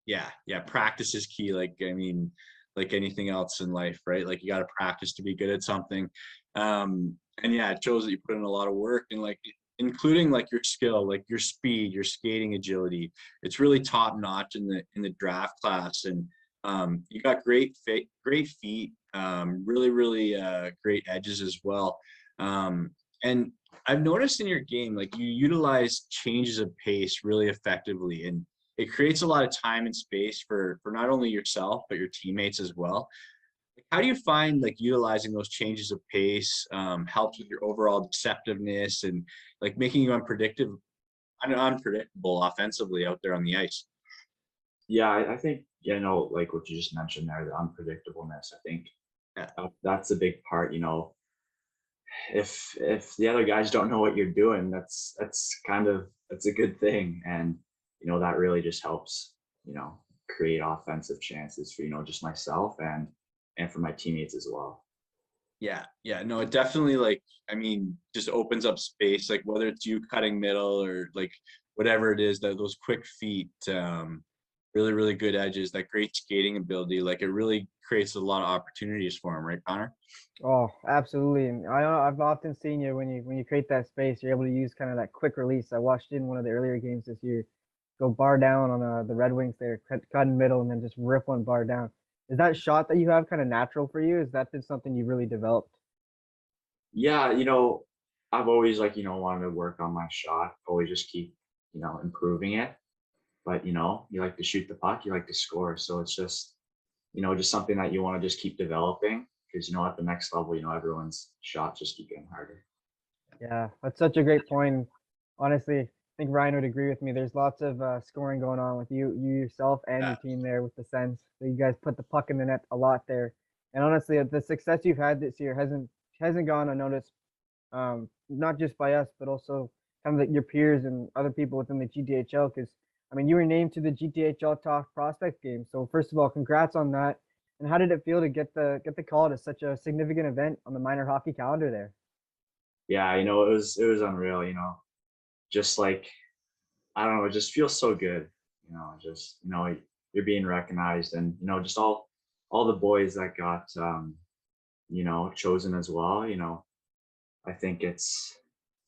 Yeah, practice is key. Like, I mean, like anything else in life, right? Like you got to practice to be good at something. And yeah, it shows that you put in a lot of work and like including like your skill, like your speed, your skating agility. It's really top notch in the draft class. And you got great feet, really great edges as well. And I've noticed in your game, like you utilize changes of pace really effectively, and it creates a lot of time and space for not only yourself but your teammates as well. Like, how do you find like utilizing those changes of pace helps with your overall deceptiveness and like making you unpredictable offensively out there on the ice? Yeah, I think, like what you just mentioned there, the unpredictableness, I think Yeah. that's a big part, if the other guys don't know what you're doing, that's a good thing. And, that really just helps, create offensive chances for, just myself and for my teammates as well. Yeah, no, it definitely like, I mean, just opens up space, like whether it's you cutting middle or like whatever it is, that those quick feet, really good edges, that great skating ability, like it really creates a lot of opportunities for him, right, Connor? Oh, absolutely. And I've often seen you when you create that space, you're able to use kind of that quick release. I watched in one of the earlier games this year, go bar down on the Red Wings there, cut in middle, and then just rip one bar down. Is that shot that you have kind of natural for you? Is that been something you really developed? Yeah, I've always like, wanted to work on my shot, always just keep, improving it. But, you like to shoot the puck, you like to score. So it's just something that you want to just keep developing because, at the next level, everyone's shots just keep getting harder. Yeah, that's such a great point. Honestly, I think Ryan would agree with me. There's lots of scoring going on with you yourself and Yeah. your team there with the Sens. So you guys put the puck in the net a lot there. And honestly, the success you've had this year hasn't gone unnoticed. Not just by us, but also kind of like your peers and other people within the GTHL. Because I mean, you were named to the GTHL top prospect game. So first of all, congrats on that. And how did it feel to get the call to such a significant event on the minor hockey calendar there? Yeah, it was unreal, just like, I don't know, it just feels so good, just, you're being recognized and, just all the boys that got, chosen as well, I think it's,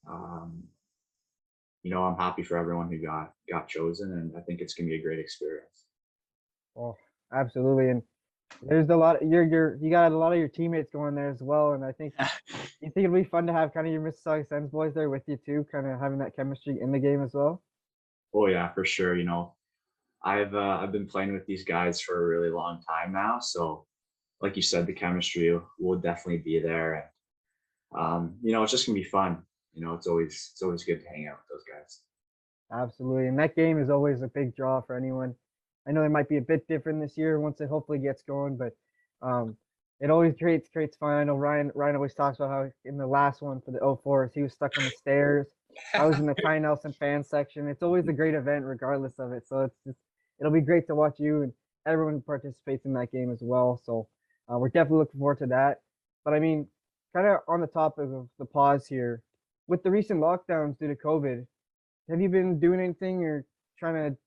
um, I'm happy for everyone who got chosen, and I think it's gonna be a great experience. Oh, absolutely. And there's a lot you got a lot of your teammates going there as well. And I think you think it'd be fun to have kind of your Mississauga Sens boys there with you too, kind of having that chemistry in the game as well. Oh yeah, for sure. I've been playing with these guys for a really long time now, so like you said, the chemistry will definitely be there, and it's just gonna be fun. It's always good to hang out with those guys. Absolutely. And that game is always a big draw for anyone. I know it might be a bit different this year once it hopefully gets going, but um it always creates fun. I know Ryan always talks about how in the last one for the 04s, he was stuck on the stairs. I was in the Ty Nelson fan section. It's always a great event regardless of it. So it'll be great to watch you and everyone who participates in that game as well. So we're definitely looking forward to that. But I mean, kind of on the topic of the pause here, with the recent lockdowns due to COVID, have you been doing anything or trying to,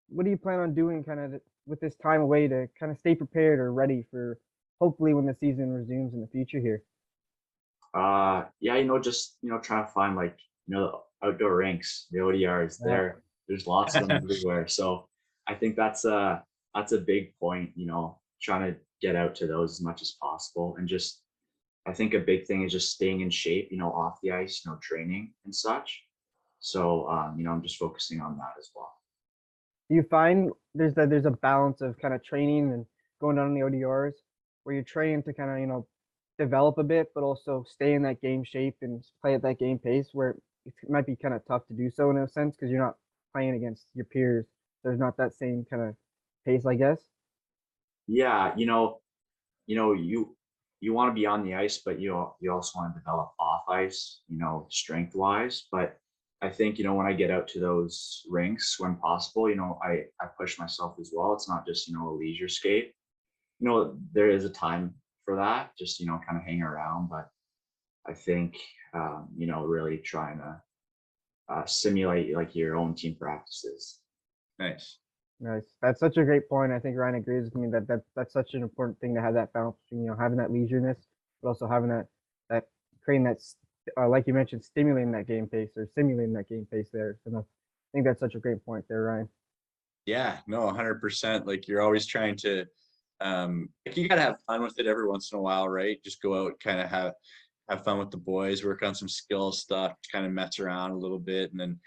what do you plan on doing kind of with this time away to kind of stay prepared or ready for hopefully when the season resumes in the future here? Yeah, just trying to find like outdoor rinks, the ODRs. Yeah, There's lots of them everywhere. So I think that's a big point. Trying to get out to those as much as possible, and just I think a big thing is just staying in shape, off the ice, training and such. So, I'm just focusing on that as well. Do you find there's a balance of kind of training and going down on the ODRs where you're training to kind of, develop a bit, but also stay in that game shape and play at that game pace where it might be kind of tough to do so in a sense because you're not playing against your peers. There's not that same kind of pace, I guess. Yeah, you want to be on the ice, but you also want to develop off ice, strength wise. But I think, when I get out to those rinks when possible, I push myself as well. It's not just, a leisure skate. There is a time for that, just, kind of hang around. But I think, really trying to simulate like your own team practices. Nice. Nice. That's such a great point. I think Ryan agrees with me that's such an important thing to have that balance between, having that leisureness, but also having that creating that, like you mentioned, stimulating that game pace or simulating that game pace there. So I think that's such a great point there, Ryan. Yeah, no, 100%. Like you're always trying to, like you gotta have fun with it every once in a while, right? Just go out, kind of have fun with the boys, work on some skill stuff, kind of mess around a little bit, and then,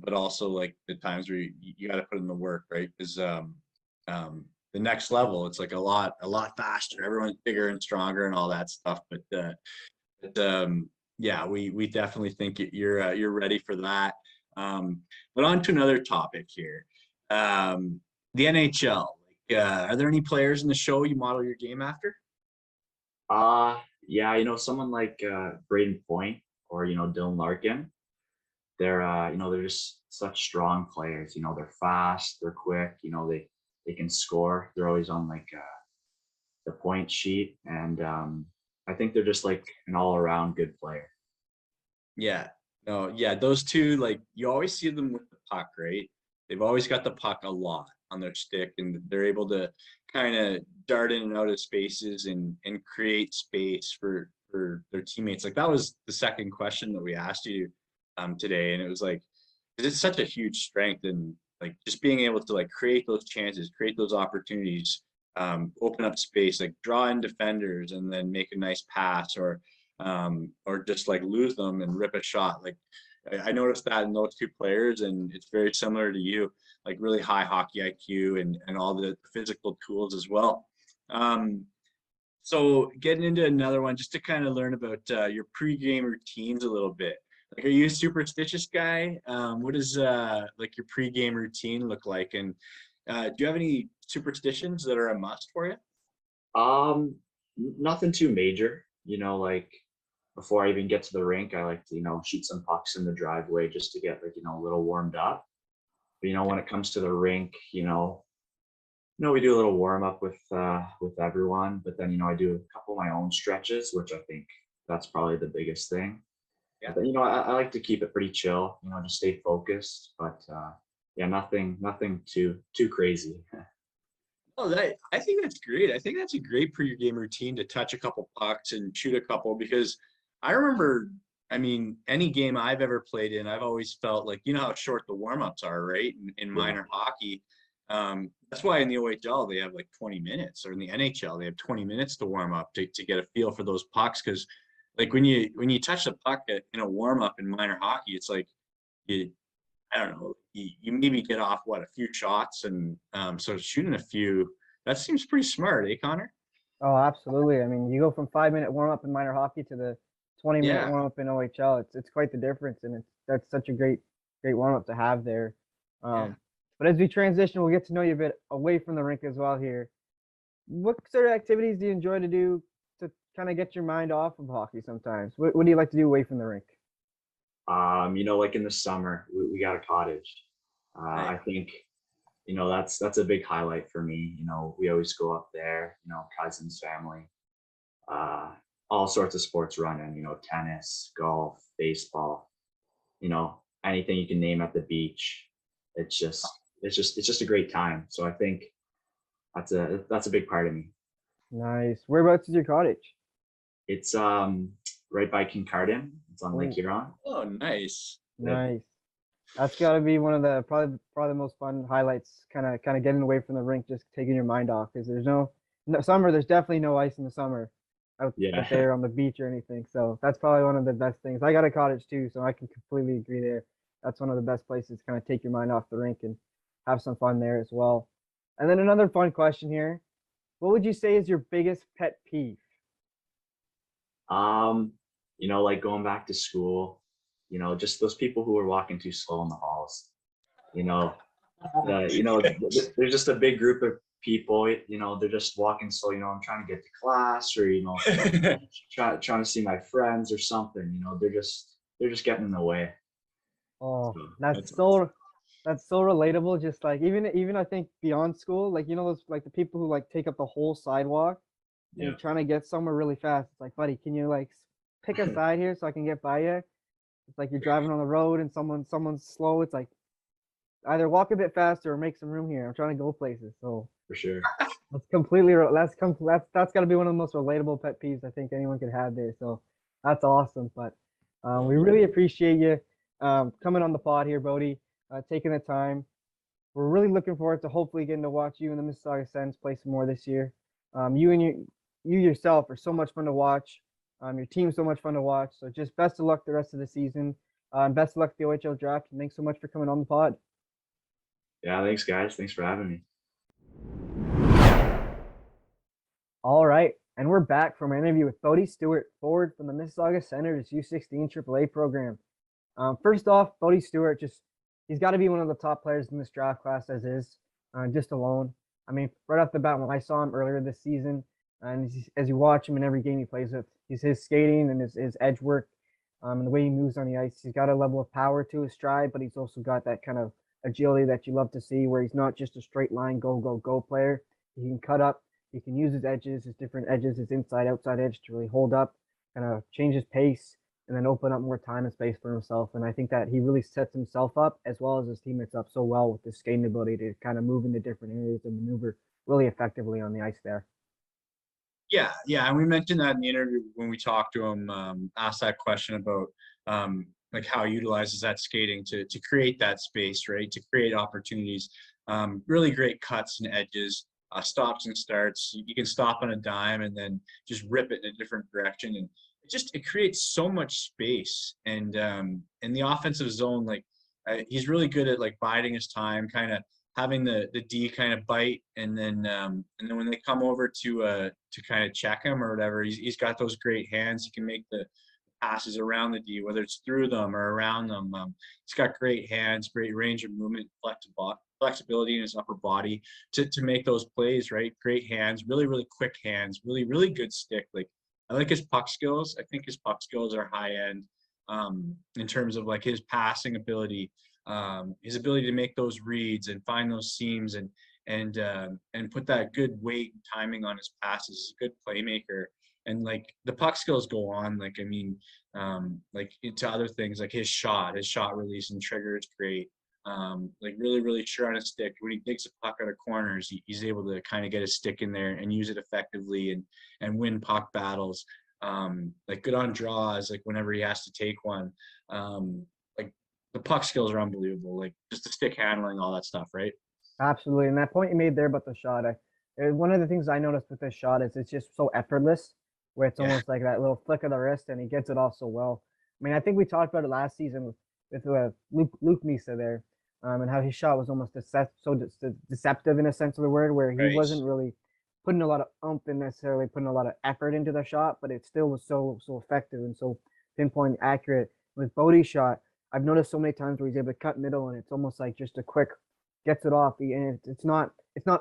but also like the times where you got to put in the work, right? Because the next level, it's like a lot faster. Everyone's bigger and stronger and all that stuff. Yeah, we definitely think you're ready for that. But on to another topic here, the NHL. Like, are there any players in the show you model your game after? Yeah, someone like Braden Point or Dylan Larkin. They're just such strong players. They're fast, they're quick. They can score. They're always on like the point sheet, and I think they're just like an all-around good player. Yeah, no, yeah, those two, like you always see them with the puck, right? They've always got the puck a lot on their stick, and they're able to kind of dart in and out of spaces and create space for their teammates. Like that was the second question that we asked you today, and it was like, 'cause it's such a huge strength, and like just being able to like create those chances, create those opportunities, open up space, like draw in defenders, and then make a nice pass, or just like lose them and rip a shot. Like I noticed that in those two players, and it's very similar to you, like really high hockey IQ and all the physical tools as well. So getting into another one, just to kind of learn about your pregame routines a little bit. Like, are you a superstitious guy? What does like your pregame routine look like? And do you have any superstitions that are a must for you? Nothing too major. Like before I even get to the rink, I like to shoot some pucks in the driveway just to get like a little warmed up. But when it comes to the rink, we do a little warm up with everyone, but then I do a couple of my own stretches, which I think that's probably the biggest thing. Yeah. But I like to keep it pretty chill, just stay focused. But yeah, nothing too crazy. Oh, that I think that's great. I think that's a great pre-game routine to touch a couple pucks and shoot a couple, because I remember, I mean, any game I've ever played in, I've always felt like, how short the warm-ups are, right? In minor hockey. That's why in the OHL they have like 20 minutes, or in the NHL they have 20 minutes to warm up to get a feel for those pucks. Because like when you touch the puck in a warm-up in minor hockey, it's like you I don't know, you maybe get off a few shots, and so shooting a few, that seems pretty smart, eh, Connor? Oh, absolutely. I mean, you go from 5 minute warm up in minor hockey to the 20-minute Yeah, warm up in OHL. It's quite the difference, and that's such a great warm up to have there. yeah. But as we transition, we'll get to know you a bit away from the rink as well here. What sort of activities do you enjoy to do to kind of get your mind off of hockey sometimes? What do you like to do away from the rink? Like in the summer, we got a cottage. Nice. I think, that's a big highlight for me. We always go up there, cousins, family, uh, all sorts of sports running, tennis, golf, baseball, anything you can name at the beach. It's just a great time. So I think that's a big part of me. Nice. Whereabouts is your cottage? It's right by Kincardine. It's on Lake Oh, Huron. Oh, nice. nice. That's got to be one of the probably the most fun highlights. Kind of getting away from the rink, just taking your mind off, because there's no summer. There's definitely no ice in the summer. out Yeah. there on the beach or anything. So that's probably one of the best things. I got a cottage too, so I can completely agree there. That's one of the best places to kind of take your mind off the rink and have some fun there as well. And then another fun question here. What would you say is your biggest pet peeve? Like going back to school, just those people who are walking too slow in the halls. You know, there's just a big group of people, they're just walking slow, I'm trying to get to class or, trying to see my friends or something, they're just getting in the way. Oh, So, that's so relatable. Just like even I think beyond school, like those like the people who like take up the whole sidewalk and yeah, you're trying to get somewhere really fast. It's like, buddy, can you like pick a side here so I can get by you? It's like you're driving on the road and someone's slow. It's like either walk a bit faster or make some room here. I'm trying to go places. So for sure. that's completely that's got to be one of the most relatable pet peeves I think anyone could have there. So that's awesome. But we really appreciate you coming on the pod here, Bode, taking the time. We're really looking forward to hopefully getting to watch you and the Mississauga Sens play some more this year. You yourself are so much fun to watch. Your team's so much fun to watch. So just best of luck the rest of the season. Best of luck at the OHL draft. And thanks so much for coming on the pod. Yeah, thanks guys. Thanks for having me. All right. And we're back from an interview with Bode Stewart, forward from the Mississauga Senators U16 AAA program. First off, Bode Stewart, he's got to be one of the top players in this draft class as is, just alone. I mean, right off the bat, when I saw him earlier this season, and as you watch him in every game he plays with, his skating and his edge work, and the way he moves on the ice, he's got a level of power to his stride, but he's also got that kind of agility that you love to see, where he's not just a straight line go go go player. He can cut up. He can use his edges, his different edges, his inside outside edge to really hold up, kind of change his pace, and then open up more time and space for himself. And I think that he really sets himself up as well as his teammates up so well with his skating ability to kind of move into different areas and maneuver really effectively on the ice there. Yeah, and we mentioned that in the interview when we talked to him, asked that question about like how he utilizes that skating to create that space, right? To create opportunities. Really great cuts and edges, stops and starts. You can stop on a dime and then just rip it in a different direction, and it creates so much space. And in the offensive zone, like he's really good at like biding his time, kind of having the D kind of bite, and then when they come over to kind of check him or whatever, he's got those great hands. He can make the passes around the D, whether it's through them or around them. He's got great hands, great range of movement, flexibility in his upper body to make those plays, right? Great hands, really, really quick hands, really, really good stick. Like I like his puck skills. I think his puck skills are high end in terms of like his passing ability. His ability to make those reads and find those seams and put that good weight and timing on his passes. He's a good playmaker, and like the puck skills go on. Like I mean, like into other things like his shot release and trigger is great. Like really, really sure on his stick. When he digs a puck out of corners, he's able to kind of get his stick in there and use it effectively and win puck battles. Like good on draws, like whenever he has to take one. Like the puck skills are unbelievable. Like just the stick handling, all that stuff, right? Absolutely. And that point you made there about the shot, one of the things I noticed with this shot is it's just so effortless, where it's Yeah. almost like that little flick of the wrist, and he gets it off so well. I mean, I think we talked about it last season with Luke Misa there, and how his shot was almost deceptive in a sense of the word, where he Right. wasn't really putting a lot of and necessarily putting a lot of effort into the shot, but it still was so effective and so pinpoint accurate. With Bode's shot, I've noticed so many times where he's able to cut middle, and it's almost like just a quick gets it off. And it's not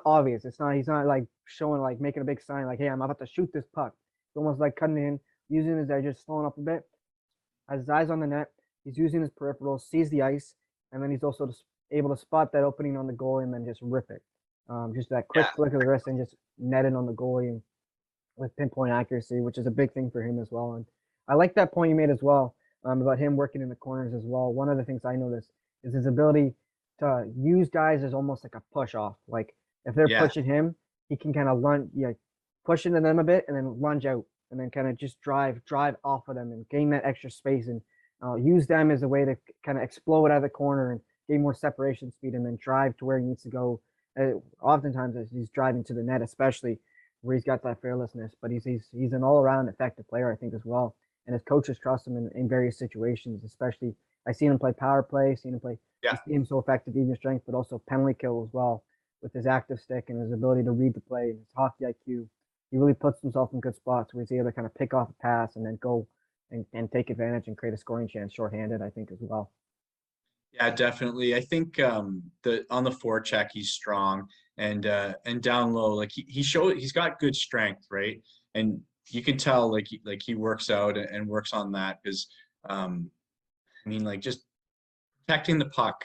obvious. He's not like showing like making a big sign like, hey, I'm about to shoot this puck. It's almost like cutting in, using his edges, slowing up a bit, has his eyes on the net. He's using his peripherals, sees the ice, and then he's also just able to spot that opening on the goalie and then just rip it. Just that quick flick of the wrist and just net it on the goalie and with pinpoint accuracy, which is a big thing for him as well. And I like that point you made as well, about him working in the corners as well. One of the things I noticed is his ability to use guys as almost like a push off. Like if they're pushing him, he can kind of push into them a bit and then lunge out and then kind of just drive off of them and gain that extra space and use them as a way to kind of explode out of the corner and gain more separation speed and then drive to where he needs to go. Oftentimes as he's driving to the net, especially where he's got that fearlessness, but he's an all around effective player, I think, as well. And his coaches trust him in various situations, especially I've seen him play power play, seen him play. Yeah. You see him so effective, even strength, but also penalty kill as well with his active stick and his ability to read the play, his hockey IQ. He really puts himself in good spots where he's able to kind of pick off a pass and then go and take advantage and create a scoring chance shorthanded, I think, as well. Yeah, definitely. I think the on the forecheck he's strong, and down low, like he's got good strength, right? And you can tell like he works out and works on that because I mean, like, just protecting the puck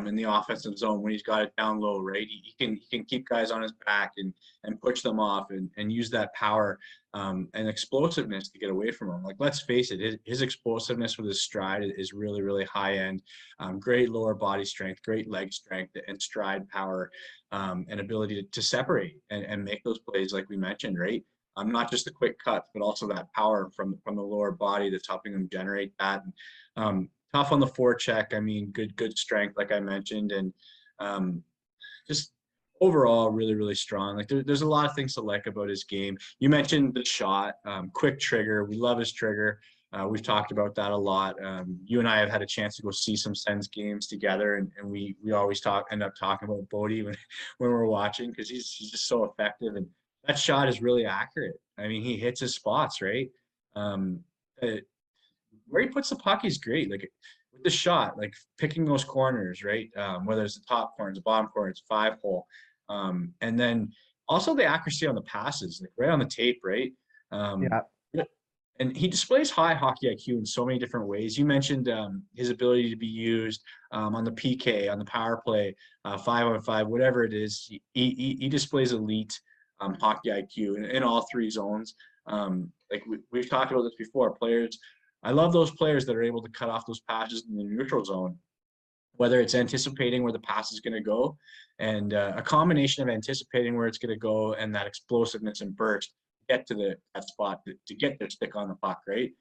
in the offensive zone when he's got it down low, right? He can keep guys on his back and push them off and use that power and explosiveness to get away from him. Like, let's face it, his explosiveness with his stride is really, really high end. Great lower body strength, great leg strength, and stride power, and ability to separate and make those plays like we mentioned, right? Not just the quick cuts, but also that power from the lower body that's helping them generate that. Tough on the forecheck. I mean, good strength, like I mentioned, and just overall really, really strong. Like there's a lot of things to like about his game. You mentioned the shot, quick trigger. We love his trigger. We've talked about that a lot. You and I have had a chance to go see some Sens games together, and we always end up talking about Bode when we're watching because he's just so effective, and that shot is really accurate. I mean, he hits his spots, right? Where he puts the puck is great. Like with the shot, like picking those corners, right? Whether it's the top corners, the bottom corners, 5-hole, and then also the accuracy on the passes, like right on the tape, right? Yeah. And he displays high hockey IQ in so many different ways. You mentioned his ability to be used on the PK, on the power play, 5-on-5, whatever it is. He displays elite hockey IQ in all three zones. Like we've talked about this before, players. I love those players that are able to cut off those passes in the neutral zone, whether it's anticipating where the pass is going to go, and a combination of anticipating where it's going to go and that explosiveness and burst to get to that spot to get their stick on the puck, right?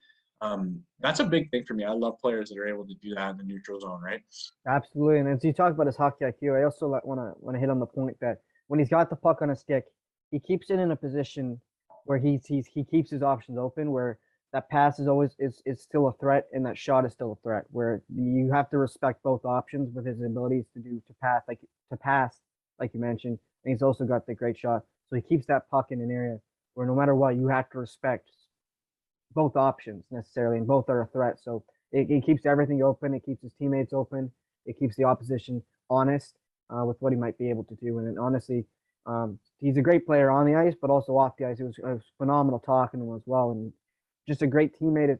That's a big thing for me. I love players that are able to do that in the neutral zone, right? Absolutely. And as you talk about his hockey IQ, I also want to hit on the point that when he's got the puck on a stick, he keeps it in a position where he keeps his options open, where that pass is always is still a threat and that shot is still a threat, where you have to respect both options with his abilities to pass like you mentioned, and he's also got the great shot. So he keeps that puck in an area where no matter what, you have to respect both options necessarily, and both are a threat. So it keeps everything open. It keeps his teammates open. It keeps the opposition honest with what he might be able to do. And then honestly, he's a great player on the ice, but also off the ice. It was phenomenal talking to him as well, and just a great teammate.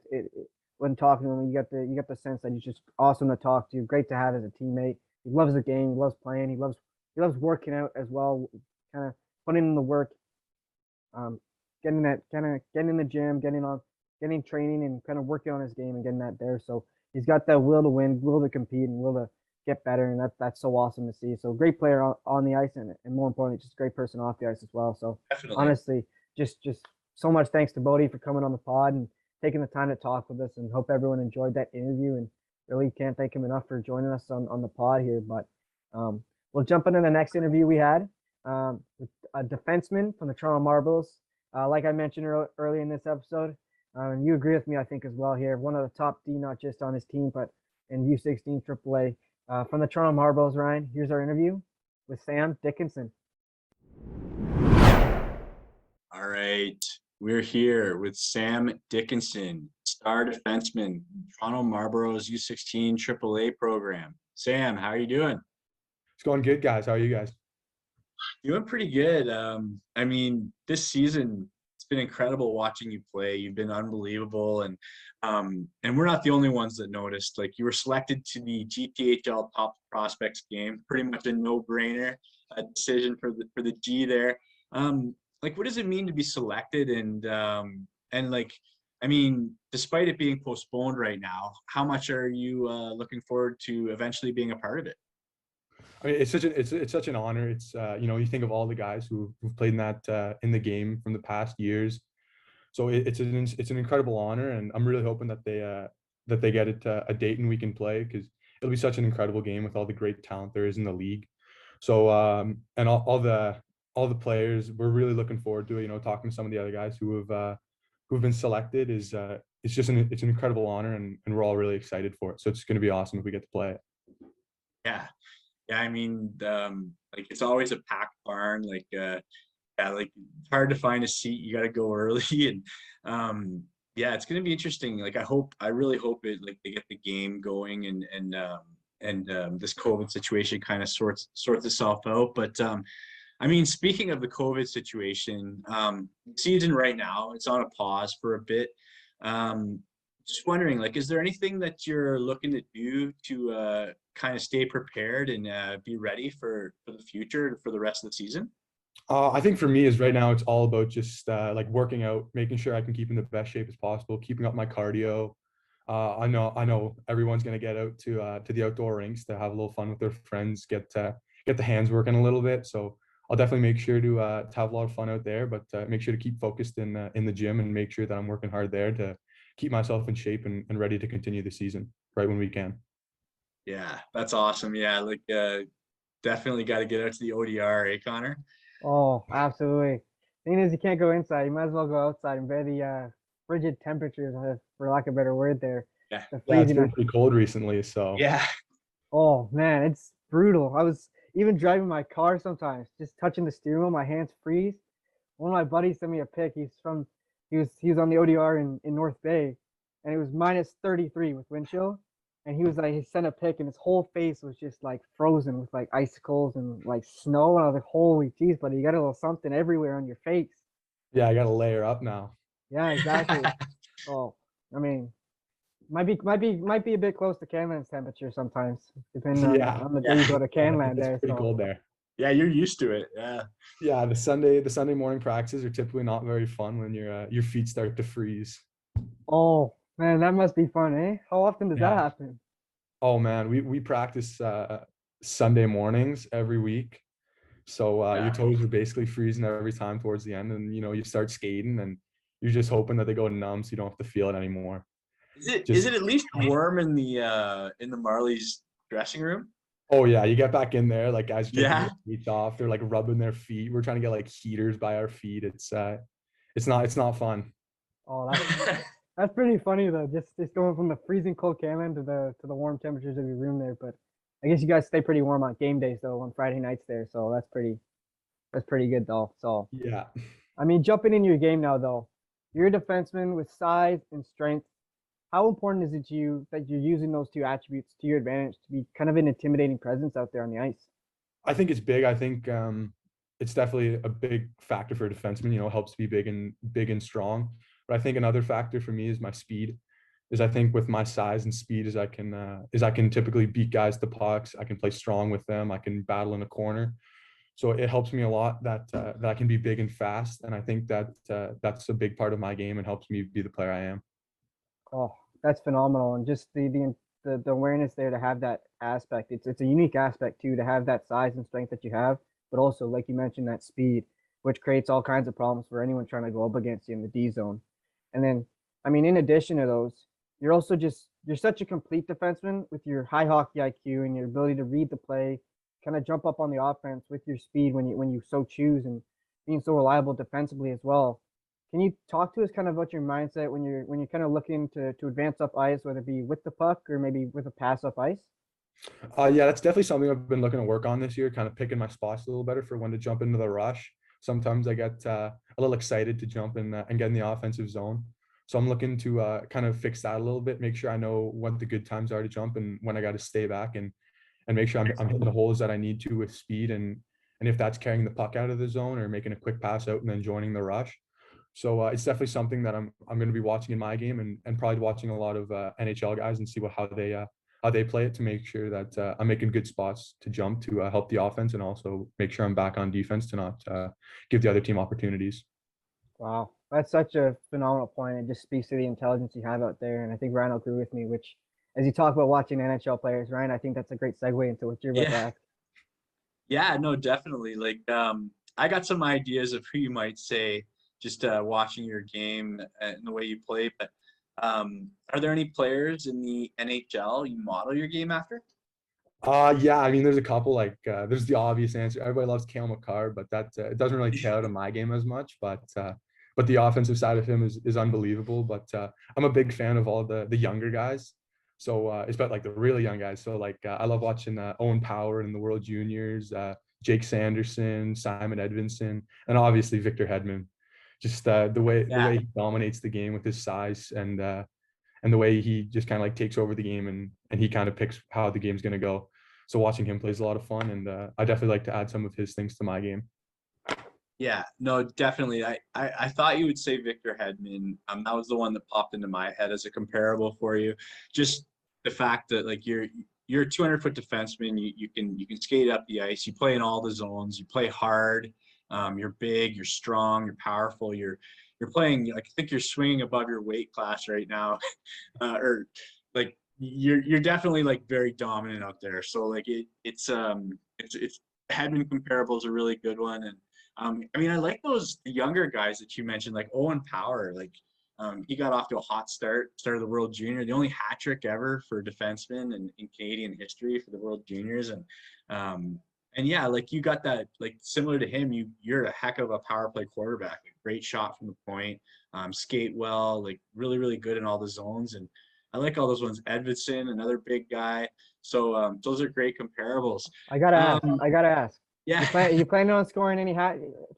When talking to him, you get the sense that he's just awesome to talk to. Great to have as a teammate. He loves the game. He loves playing. He loves working out as well. Kind of putting in the work. Getting in the gym, getting training, and kind of working on his game and getting that there. So he's got that will to win, will to compete, and will to get better, and that's so awesome to see. So great player on the ice, and more importantly, just a great person off the ice as well. So Definitely. honestly, just so much thanks to Bode for coming on the pod and taking the time to talk with us, and hope everyone enjoyed that interview, and really can't thank him enough for joining us on the pod here. But we'll jump into the next interview we had with a defenseman from the Toronto Marbles. Like I mentioned earlier in this episode, and you agree with me, I think, as well here, one of the top D, not just on his team, but in U16 AAA. From the Toronto Marbles, Ryan, here's our interview with Sam Dickinson. All right. We're here with Sam Dickinson, star defenseman, Toronto Marlborough's U16 AAA program. Sam, how are you doing? It's going good, guys. How are you guys? Doing pretty good. I mean, this season it's been incredible watching you play. You've been unbelievable, and we're not the only ones that noticed. Like, you were selected to the GTHL Top Prospects game, pretty much a no-brainer decision for the G there. Like, what does it mean to be selected? And like, I mean, despite it being postponed right now, how much are you looking forward to eventually being a part of it? I mean, it's such an honor. It's you think of all the guys who've played in that in the game from the past years, so it's an incredible honor, and I'm really hoping that they get it a date and we can play, because it'll be such an incredible game with all the great talent there is in the league. So and all the all the players, we're really looking forward to it. You know, talking to some of the other guys who've been selected is it's just it's an incredible honor, and we're all really excited for it. So it's going to be awesome if we get to play it. Yeah. Yeah, I mean, like it's always a packed barn. Like, yeah, like it's hard to find a seat. You got to go early, and yeah, it's gonna be interesting. Like, I really hope it like they get the game going, and this COVID situation kind of sorts itself out. But I mean, speaking of the COVID situation, season right now it's on a pause for a bit. Um, just wondering, like, is there anything that you're looking to do to kind of stay prepared and be ready for the future for the rest of the season? I think for me is right now it's all about just like working out, making sure I can keep in the best shape as possible, keeping up my cardio. I know everyone's gonna get out to the outdoor rinks to have a little fun with their friends, get the hands working a little bit. So I'll definitely make sure to have a lot of fun out there, but make sure to keep focused in the gym and make sure that I'm working hard there to keep myself in shape and ready to continue the season right when we can. Yeah, that's awesome. Yeah, like definitely got to get out to the ODR, eh, Connor? Oh, absolutely. Thing is, you can't go inside. You might as well go outside and bear the frigid temperatures, for lack of a better word there. Yeah. The Yeah, it's freezing. been pretty cold recently, so Yeah. Oh man, it's brutal. I was even driving my car sometimes, just touching the steering wheel, my hands freeze. One of my buddies sent me a pic. He was on the ODR in North Bay, and it was minus 33 with wind chill. And he sent a pic, and his whole face was just like frozen with like icicles and like snow. And I was like, holy jeez, buddy, you got a little something everywhere on your face. yeah, I got to layer up now. Yeah, exactly. Oh, I mean, might be a bit close to Canland's temperature sometimes, depending on Yeah, on the day Yeah. you go to Canland it's there. pretty So cold there. Yeah, you're used to it. Yeah. Yeah, the Sunday morning practices are typically not very fun when your feet start to freeze. oh man, that must be fun, eh? How often does that Yeah. happen? Oh man, we practice Sunday mornings every week. So Yeah. your toes are basically freezing every time towards the end, and you start skating, and you're just hoping that they go numb so you don't have to feel it anymore. Is Just it at least warm in the Marlies dressing room? oh yeah, you get back in there, like guys are taking Yeah. their feet off, they're like rubbing their feet. We're trying to get like heaters by our feet. It's not fun. Oh, that's pretty funny though. Just going from the freezing cold Canland to the warm temperatures of your room there. But I guess you guys stay pretty warm on game days though, on Friday nights there. So that's pretty good though. So Yeah. I mean, jumping in your game now though, you're a defenseman with size and strength. How important is it to you that you're using those two attributes to your advantage to be kind of an intimidating presence out there on the ice? I think it's big. I think it's definitely a big factor for a defenseman. Helps to be big and strong. But I think another factor for me is my speed. Is I think with my size and speed, is I can typically beat guys to pucks. I can play strong with them. I can battle in a corner. So it helps me a lot that I can be big and fast. And I think that that's a big part of my game and helps me be the player I am. Oh, that's phenomenal, and just the awareness there to have that aspect. It's a unique aspect too to have that size and strength that you have, but also like you mentioned that speed, which creates all kinds of problems for anyone trying to go up against you in the D zone. And then, I mean, in addition to those, you're such a complete defenseman with your high hockey IQ and your ability to read the play, kind of jump up on the offense with your speed when you so choose, and being so reliable defensively as well. Can you talk to us kind of about your mindset when you're kind of looking to advance up ice, whether it be with the puck or maybe with a pass up ice? Yeah, that's definitely something I've been looking to work on this year, kind of picking my spots a little better for when to jump into the rush. Sometimes I get a little excited to jump in and get in the offensive zone. So I'm looking to kind of fix that a little bit, make sure I know what the good times are to jump and when I got to stay back and make sure I'm hitting the holes that I need to with speed and if that's carrying the puck out of the zone or making a quick pass out and then joining the rush. So it's definitely something that I'm going to be watching in my game and probably watching a lot of NHL guys and see how they play it to make sure that I'm making good spots to jump to help the offense and also make sure I'm back on defense to not give the other team opportunities. Wow, that's such a phenomenal point. It just speaks to the intelligence you have out there, and I think Ryan will agree with me. Which, as you talk about watching NHL players, Ryan, I think that's a great segue into what you're about to Yeah. ask. Yeah, no, definitely. Like, I got some ideas of who you might say just watching your game and the way you play. But are there any players in the NHL you model your game after? Yeah, I mean, there's a couple like there's the obvious answer. Everybody loves Cale McCarr, but that it doesn't really tailor to my game as much. But the offensive side of him is unbelievable. But I'm a big fan of all the younger guys. So it's about like the really young guys. So like I love watching Owen Power in the World Juniors, Jake Sanderson, Simon Edvinson, and obviously Victor Hedman. Just the Yeah. way he dominates the game with his size and the way he just kind of like takes over the game and he kind of picks how the game's going to go. So watching him play is a lot of fun, and I definitely like to add some of his things to my game. Yeah, no, definitely. I thought you would say Victor Hedman. That was the one that popped into my head as a comparable for you. Just the fact that like you're a 200-foot defenseman. You can skate up the ice. You play in all the zones. You play hard. You're big. You're strong. You're powerful. You're playing. Like, I think you're swinging above your weight class right now, or like you're definitely like very dominant out there. So like it's Hedman comparable is a really good one. And I mean, I like those younger guys that you mentioned, like Owen Power. Like, he got off to a hot start of the World Junior, the only hat trick ever for a defenseman in Canadian history for the World Juniors. And yeah, like you got that, like similar to him, you're a heck of a power play quarterback. Like, great shot from the point, skate well, like really, really good in all the zones. And I like all those ones. Edvidson, another big guy. So those are great comparables. I gotta ask. Um, I gotta ask. yeah. You planning on scoring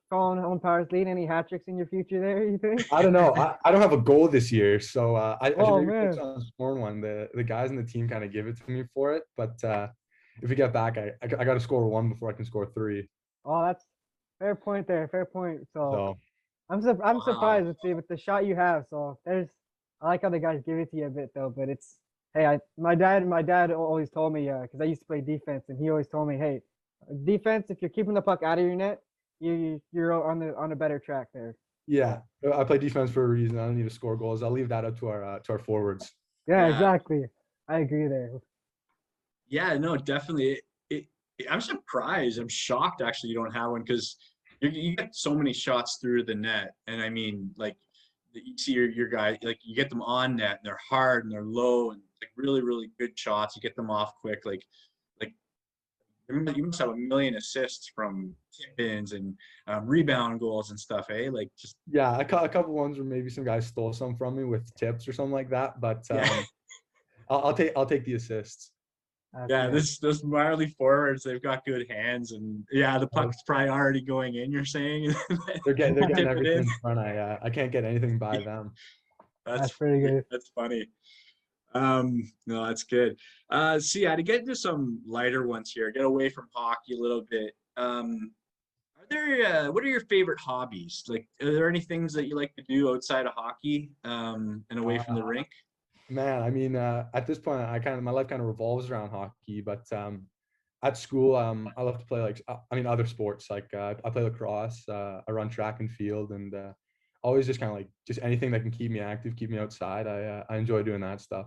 following Owen Power's lead, any hat tricks in your future there, you think? I don't know. I don't have a goal this year, so I should Oh maybe focus man. on scoring one. The guys in the team kind of give it to me for it, but if we get back, I got to score one before I can score three. Oh, that's fair point there. Fair point. So So I'm Wow. surprised with the shot you have. So there's I like how the guys give it to you a bit though, but it's hey, my dad always told me because I used to play defense and he always told me, hey, defense, if you're keeping the puck out of your net, you're on a better track there. yeah, So I play defense for a reason. I don't need to score goals. I'll leave that up to our forwards. yeah, Yeah. exactly. I agree there. Yeah, no, definitely. I'm surprised. I'm shocked actually you don't have one because you get so many shots through the net, and I mean, like you see your guy, like you get them on net, and they're hard and they're low and like really really good shots. You get them off quick, like you must have a million assists from tip-ins and rebound goals and stuff, eh? Like just Yeah, a couple ones where maybe some guys stole some from me with tips or something like that, but yeah. I'll take the assists. That's Yeah, good. those Marley forwards, they've got good hands, and yeah, the puck's probably already going in. You're saying They're getting tip it everything in. in front. I can't get anything by them. That's That's pretty good. that's funny. No, that's good. So yeah, to get into some lighter ones here, get away from hockey a little bit. Are there what are your favorite hobbies? Like, are there any things that you like to do outside of hockey, and away from the Uh, rink? Man, I mean, at this point, my life kind of revolves around hockey. But at school, I love to play like I mean other sports. Like I play lacrosse, I run track and field, and always just kind of like just anything that can keep me active, keep me outside. I enjoy doing that stuff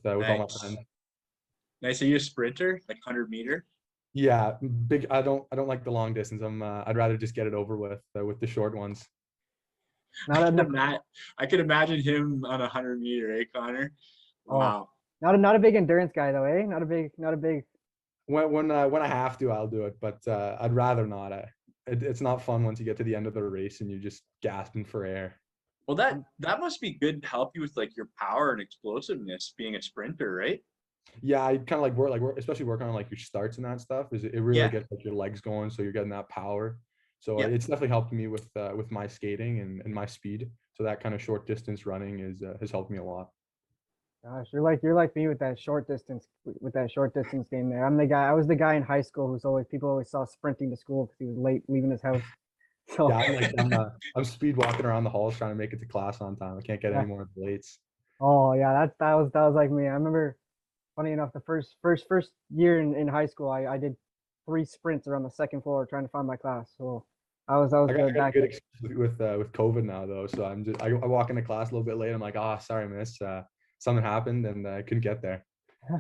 with all my Nice. friends. Nice. Are you a sprinter, like 100 meter? Yeah, big. I don't like the long distance. I'd rather just get it over with the short ones. I Not can a imagine. I can imagine him on 100 meter, eh, Connor? oh, Wow. not a big endurance guy though, eh? Not a big. When I have to, I'll do it. But I'd rather not. It's not fun once you get to the end of the race and you're just gasping for air. Well, that must be good to help you with like your power and explosiveness being a sprinter, right? Yeah, I kind of like work, especially working on like your starts and that stuff. Is it really Yeah. gets like your legs going, so you're getting that power. So Yeah. it's definitely helped me with my skating and my speed. So that kind of short distance running has helped me a lot. Gosh, you're like me with that short distance game there. I'm the guy. I was the guy in high school who's always people always saw sprinting to school because he was late leaving his house. So Yeah, I'm speed walking around the halls trying to make it to class on time. I can't get yeah. any more lates. Oh yeah, that was like me. I remember, funny enough, the first year in high school, I did 3 sprints around the second floor trying to find my class. So I was I good got a back good then. excuse with COVID now though. So I walk into class a little bit late. I'm like, oh, sorry, miss. Something happened and I couldn't get there.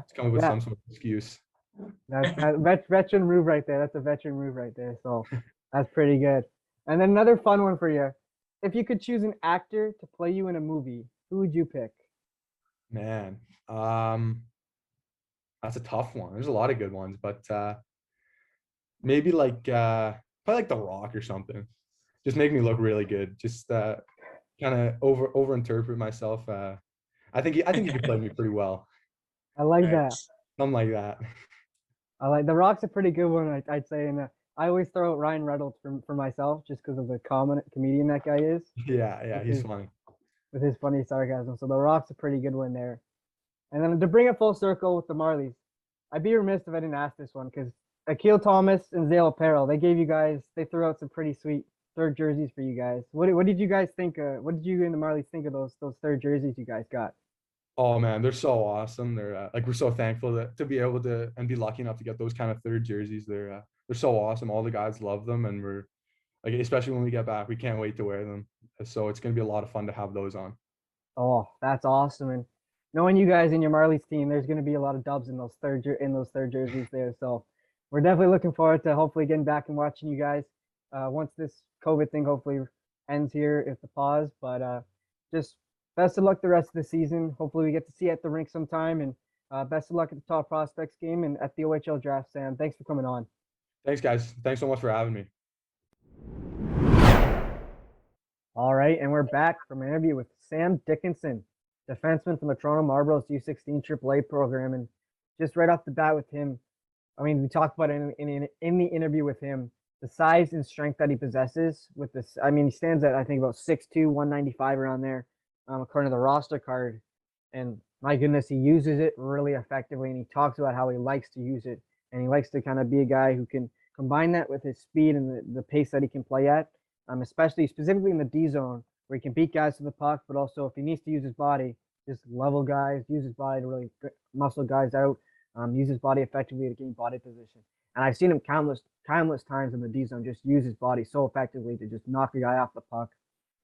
It's come up with Yeah, some sort of excuse. veteran move right there. That's a veteran move right there. So that's pretty good. And then another fun one for you. If you could choose an actor to play you in a movie, who would you pick? Man. That's a tough one. There's a lot of good ones, but maybe like probably like The Rock or something. Just make me look really good. Just kind of overinterpret myself. I think he could play me pretty well. I like that. Nice. Something like that. I like The Rock's a pretty good one, I'd say. And I always throw out Ryan Reynolds for myself just because of the comedian that guy is Yeah, with he's his funny. with his funny sarcasm. So The Rock's a pretty good one there. And then to bring it full circle with the Marlies, I'd be remiss if I didn't ask this one because Akil Thomas and Zale Apparel, they threw out some pretty sweet third jerseys for you guys. What did you guys think? What did you and the Marlies think of those third jerseys you guys got? Oh man, they're so awesome. They're like we're so thankful to be able to and be lucky enough to get those kind of third jerseys. They're so awesome. All the guys love them, and we're like especially when we get back, we can't wait to wear them. So it's gonna be a lot of fun to have those on. Oh, that's awesome! And knowing you guys in your Marlies team, there's going to be a lot of dubs in those third jerseys there. So we're definitely looking forward to hopefully getting back and watching you guys once this COVID thing hopefully ends here, if the pause. But just best of luck the rest of the season. Hopefully we get to see you at the rink sometime, and best of luck at the top prospects game and at the OHL draft. Sam, thanks for coming on. Thanks, guys. Thanks so much for having me. All right, and we're back from an interview with Sam Dickinson, defenseman from the Toronto Marlboros U16 AAA program. And just right off the bat with him, I mean, we talked about it in the interview with him, the size and strength that he possesses with this. I mean, he stands at, I think, about 6'2", 195 around there, according to the roster card. And my goodness, he uses it really effectively, and he talks about how he likes to use it. And he likes to kind of be a guy who can combine that with his speed and the pace that he can play at, especially specifically in the D zone, where he can beat guys to the puck, but also if he needs to use his body, just level guys, use his body to really muscle guys out, use his body effectively to gain body position. And I've seen him countless times in the D zone just use his body so effectively to just knock a guy off the puck.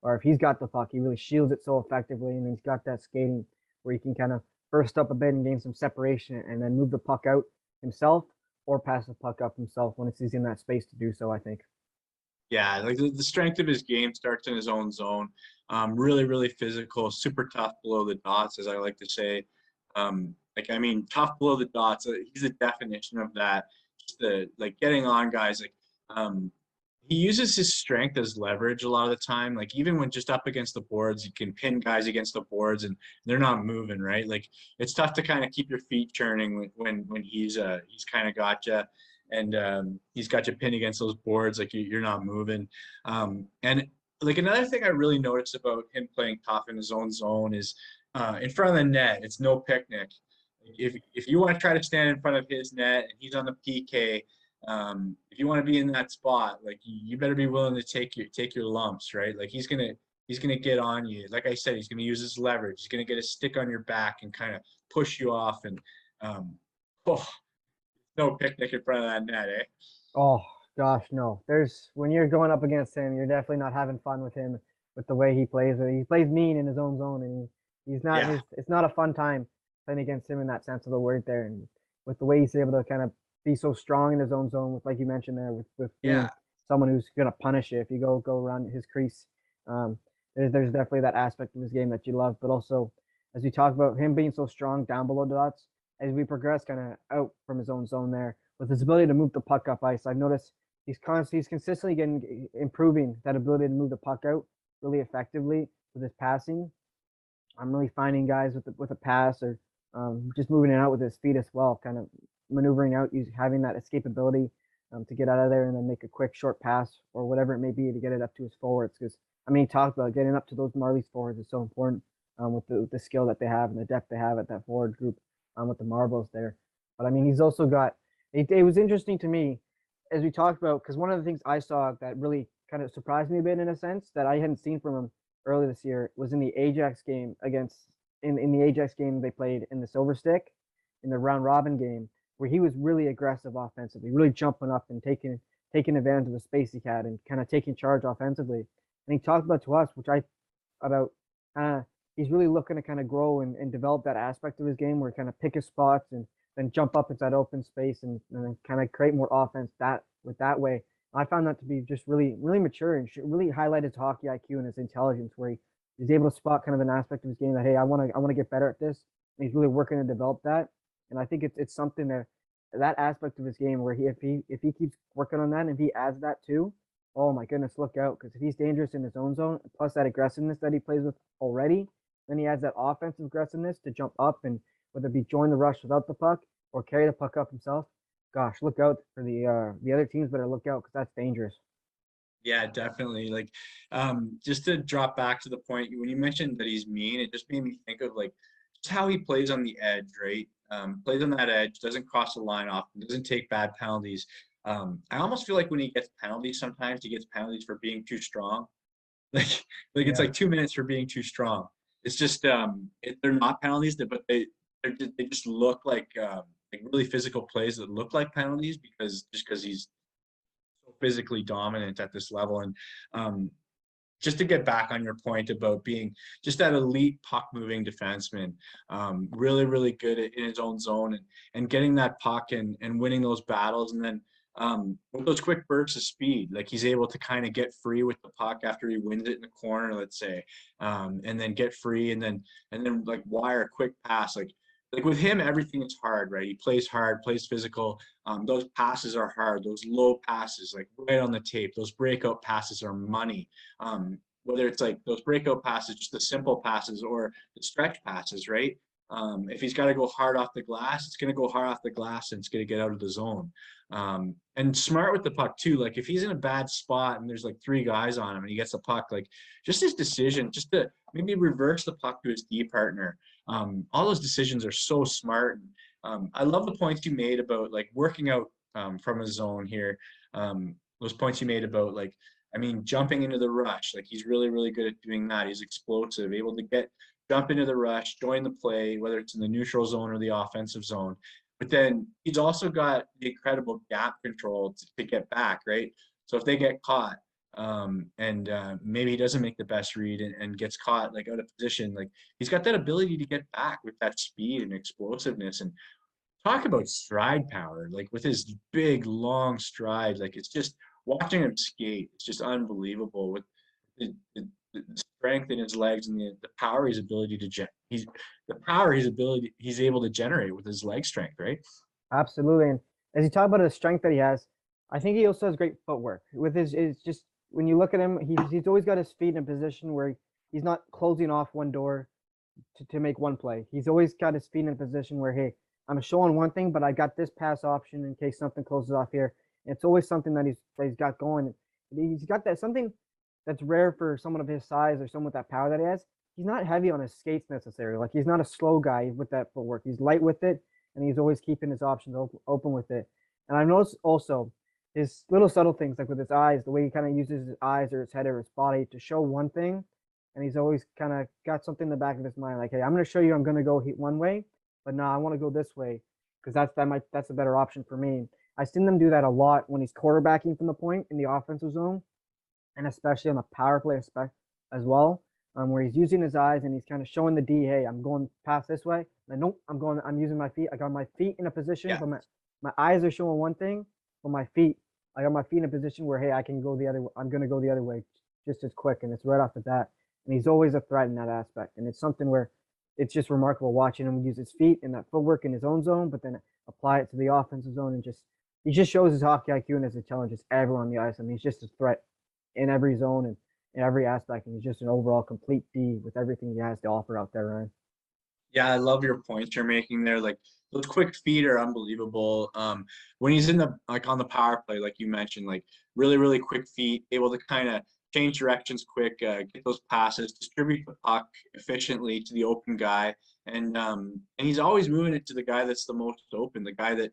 Or if he's got the puck, he really shields it so effectively, and he's got that skating where he can kind of burst up a bit and gain some separation and then move the puck out himself or pass the puck up himself when he's in that space to do so, I think. Yeah, like the strength of his game starts in his own zone. Really, really physical, super tough below the dots, as I like to say. Tough below the dots. He's a definition of that. Just getting on guys. He uses his strength as leverage a lot of the time. Like even when just up against the boards, you can pin guys against the boards and they're not moving, right? Like it's tough to kind of keep your feet churning when he's kind of got you. And he's got you pinned against those boards, like you're not moving. And like another thing I really noticed about him playing tough in his own zone is in front of the net, it's no picnic. If you want to try to stand in front of his net and he's on the PK, if you want to be in that spot, like you better be willing to take your lumps, right? Like he's gonna get on you. Like I said, he's gonna use his leverage. He's gonna get a stick on your back and kind of push you off. And no picnic in front of that net, eh? Oh gosh, no. When you're going up against him, you're definitely not having fun with him with the way he plays. He plays mean in his own zone, and he's not. Yeah. It's not a fun time playing against him in that sense of the word there. And with the way he's able to kind of be so strong in his own zone, with like you mentioned there, with being someone who's gonna punish you if you go around his crease. There's definitely that aspect of his game that you love, but also as we talk about him being so strong down below the dots, as we progress kind of out from his own zone there, with his ability to move the puck up ice, I've noticed he's consistently improving that ability to move the puck out really effectively with his passing. I'm really finding guys with a pass or just moving it out with his feet as well, kind of maneuvering out, having that escapability to get out of there and then make a quick short pass or whatever it may be to get it up to his forwards. Because he talked about getting up to those Marlies forwards is so important with the skill that they have and the depth they have at that forward group with the Marlboros there. But he's also got. It was interesting to me as we talked about, because one of the things I saw that really kind of surprised me a bit in a sense that I hadn't seen from him earlier this year was in the Ajax game in the Ajax game they played in the Silver Stick in the round robin game, where he was really aggressive offensively, really jumping up and taking advantage of the space he had and kind of taking charge offensively. And he talked about to us, he's really looking to kind of grow and develop that aspect of his game where he kind of pick his spots and then jump up into that open space and then kind of create more offense that way. I found that to be just really, really mature and really highlighted his hockey IQ and his intelligence, where he's able to spot kind of an aspect of his game that, hey, I want to get better at this. And he's really working to develop that. And I think it's something that aspect of his game where if he keeps working on that and if he adds that too, oh my goodness, look out, because if he's dangerous in his own zone, plus that aggressiveness that he plays with already, then he has that offensive aggressiveness to jump up and whether it be join the rush without the puck or carry the puck up himself. Gosh, look out for the other teams better look out because that's dangerous. Yeah, definitely. Like, just to drop back to the point when you mentioned that he's mean, it just made me think of like just how he plays on the edge, right? Plays on that edge, doesn't cross the line often, doesn't take bad penalties. I almost feel like when he gets penalties, sometimes he gets penalties for being too strong. Like it's Yeah. like 2 minutes for being too strong. It's just they're not penalties, but they just look like really physical plays that look like penalties because he's so physically dominant at this level. And just to get back on your point about being just that elite puck moving defenseman, really, really good in his own zone and getting that puck and winning those battles. And then with those quick bursts of speed, like he's able to kind of get free with the puck after he wins it in the corner, let's say, and then get free and then like wire a quick pass. Like with him, everything is hard, right? He plays hard, plays physical. Those passes are hard. Those low passes, like right on the tape. Those breakout passes are money. Whether it's like those breakout passes, just the simple passes, or the stretch passes, right? If he's got to go hard off the glass, it's going to go hard off the glass and it's going to get out of the zone. And smart with the puck too. Like if he's in a bad spot and there's like 3 guys on him and he gets the puck, like just his decision, just to maybe reverse the puck to his D partner. All those decisions are so smart. I love the points you made about like working out from his zone here. Those points you made about like, I mean, jumping into the rush, like he's really, really good at doing that. He's explosive, able to jump into the rush, join the play, whether it's in the neutral zone or the offensive zone. But then he's also got the incredible gap control to get back, right? So if they get caught, and maybe he doesn't make the best read and gets caught like out of position, like he's got that ability to get back with that speed and explosiveness. And talk about stride power, like with his big long stride, like it's just watching him skate, it's just unbelievable with the strength in his legs and the power he's ability to he's able to generate with his leg strength, right? Absolutely. And as you talk about the strength that he has, I think he also has great footwork. With it's just when you look at him, he's always got his feet in a position where he's not closing off one door to make one play. He's always got his feet in a position where, hey, I'm showing one thing, but I got this pass option in case something closes off here. And it's always something that he's got going. He's got that something that's rare for someone of his size or someone with that power that he has. He's not heavy on his skates necessarily. Like he's not a slow guy with that footwork. He's light with it, and he's always keeping his options open with it. And I've noticed also his little subtle things, like with his eyes, the way he kind of uses his eyes or his head or his body to show one thing, and he's always kind of got something in the back of his mind, like, hey, I'm going to show you I'm going to go one way, but no, I want to go this way because that's a better option for me. I've seen them do that a lot when he's quarterbacking from the point in the offensive zone, and especially on the power play as well, where he's using his eyes and he's kind of showing the D, hey, I'm going past this way. And nope, I'm using my feet. I got my feet in a position, but my eyes are showing one thing, but I got my feet in a position where, hey, I can go the other way. I'm going to go the other way just as quick. And it's right off the bat. And he's always a threat in that aspect. And it's something where it's just remarkable watching him use his feet and that footwork in his own zone, but then apply it to the offensive zone and he just shows his hockey IQ and his intelligence everyone on the ice. And he's just a threat in every zone and in every aspect. And he's just an overall complete D with everything he has to offer out there, Ryan. Yeah, I love your points you're making there. Like those quick feet are unbelievable. When he's in on the power play, like you mentioned, like really, really quick feet, able to kind of change directions quick, get those passes, distribute the puck efficiently to the open guy. And he's always moving it to the guy that's the most open, the guy that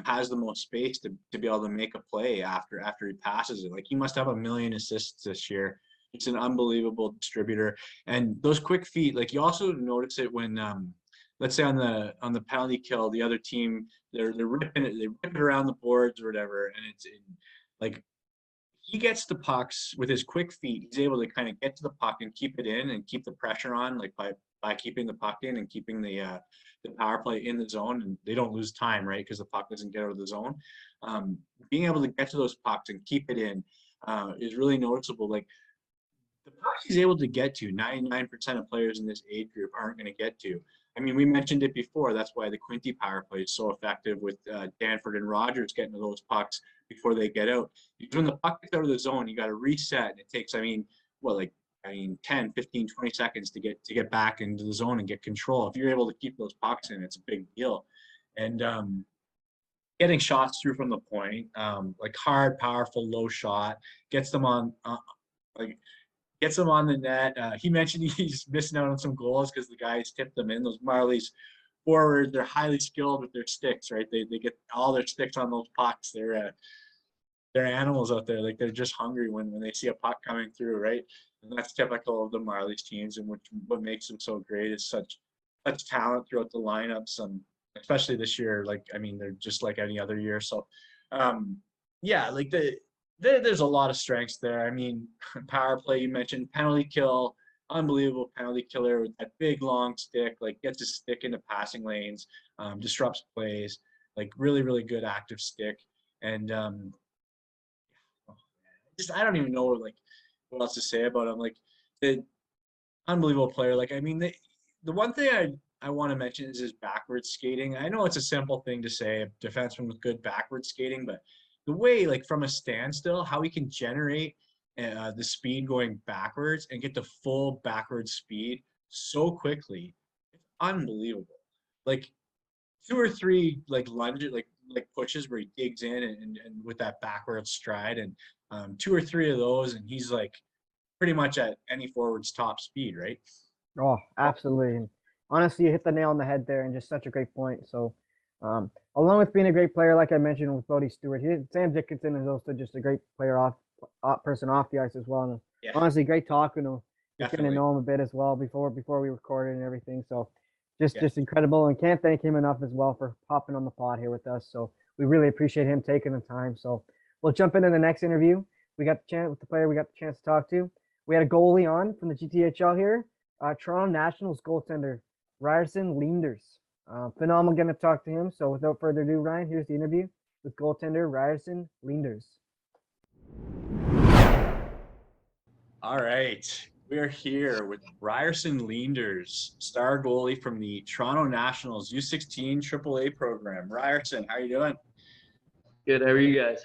has the most space to be able to make a play after he passes it. Like he must have 1 million assists this year. It's an unbelievable distributor. And those quick feet, like you also notice it when let's say on the penalty kill, the other team they're ripping it, they rip it around the boards or whatever, and like he gets the pucks with his quick feet. He's able to kind of get to the puck and keep it in and keep the pressure on, like by keeping the puck in and keeping the power play in the zone, and they don't lose time, right? Because the puck doesn't get out of the zone. Being able to get to those pucks and keep it in is really noticeable. Like the pucks he's able to get to, 99% of players in this age group aren't going to get to. I mean, we mentioned it before. That's why the Quinty power play is so effective with Danford and Rogers getting to those pucks before they get out. Because when the puck gets out of the zone, you got to reset. And it takes, I mean, 10, 15, 20 seconds to get back into the zone and get control. If you're able to keep those pucks in, it's a big deal. And getting shots through from the point, like hard, powerful, low shot, gets them on gets them on the net. He mentioned he's missing out on some goals because the guys tipped them in. Those Marlies forwards, they're highly skilled with their sticks, right? They get all their sticks on those pucks. They're animals out there. Like they're just hungry when they see a puck coming through, right? And that's typical of the Marlies teams, and what makes them so great is such talent throughout the lineups, especially this year. Like, I mean, they're just like any other year. So, yeah, like there's a lot of strengths there. I mean, power play, you mentioned penalty kill, unbelievable penalty killer with that big long stick, like gets his stick into passing lanes, disrupts plays, like really, really good active stick. And I don't even know like what else to say about him. Like the unbelievable player. Like, I mean, the one thing I want to mention is his backwards skating. I know it's a simple thing to say, a defenseman with good backwards skating, but the way, like from a standstill, how he can generate the speed going backwards and get the full backwards speed so quickly, it's unbelievable. Like 2 or 3 like lunges, like pushes where he digs in and with that backwards stride, and 2 or 3 of those, and he's like pretty much at any forward's top speed, right? Oh, absolutely. And honestly, you hit the nail on the head there, and just such a great point. So, along with being a great player, like I mentioned with Bode Stewart, Sam Dickinson is also just a great player person off the ice as well. And Yeah, honestly, great talking to him, just getting to definitely. know him a bit as well before we recorded and everything. So, Yeah. just incredible, and can't thank him enough as well for popping on the pod here with us. So we really appreciate him taking the time. So we'll jump into the next interview. We got the chance with the player we got the chance to talk to. We had a goalie on from the GTHL here, Toronto Nationals goaltender Ryerson Leenders. Phenomenal getting to talk to him. So without further ado, Ryan, here's the interview with goaltender Ryerson Leenders. All right. We are here with Ryerson Leenders, star goalie from the Toronto Nationals U16 AAA program. Ryerson, how are you doing? Good. How are you guys?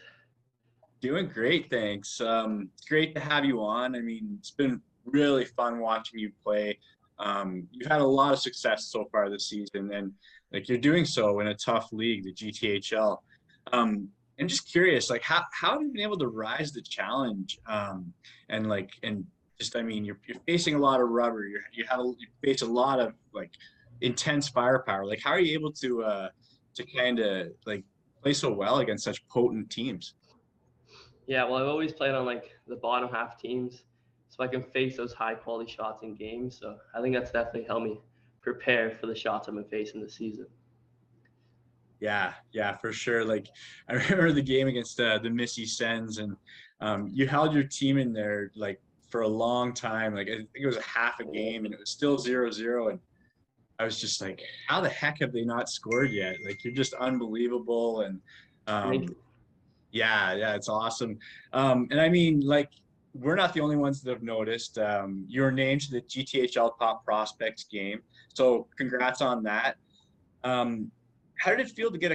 Doing great, thanks. It's great to have you on. I mean, it's been really fun watching you play. You've had a lot of success so far this season, and like you're doing so in a tough league, the GTHL. I'm just curious, like how have you been able to rise the challenge? And just, I mean, you're facing a lot of rubber. You face a lot of like intense firepower. Like, how are you able to kind of like play so well against such potent teams? Yeah, well, I've always played on like the bottom half teams, so I can face those high quality shots in games. So I think that's definitely helped me prepare for the shots I've been facing this season. Yeah, for sure. Like I remember the game against the Missy Sens, and you held your team in there like for a long time. Like I think it was a half a game, and it was still 0-0. And I was just like, how the heck have they not scored yet? Like you're just unbelievable. And yeah, it's awesome. And I mean, like we're not the only ones that have noticed. You're named to the GTHL Top Prospects game, so congrats on that. How did it feel to get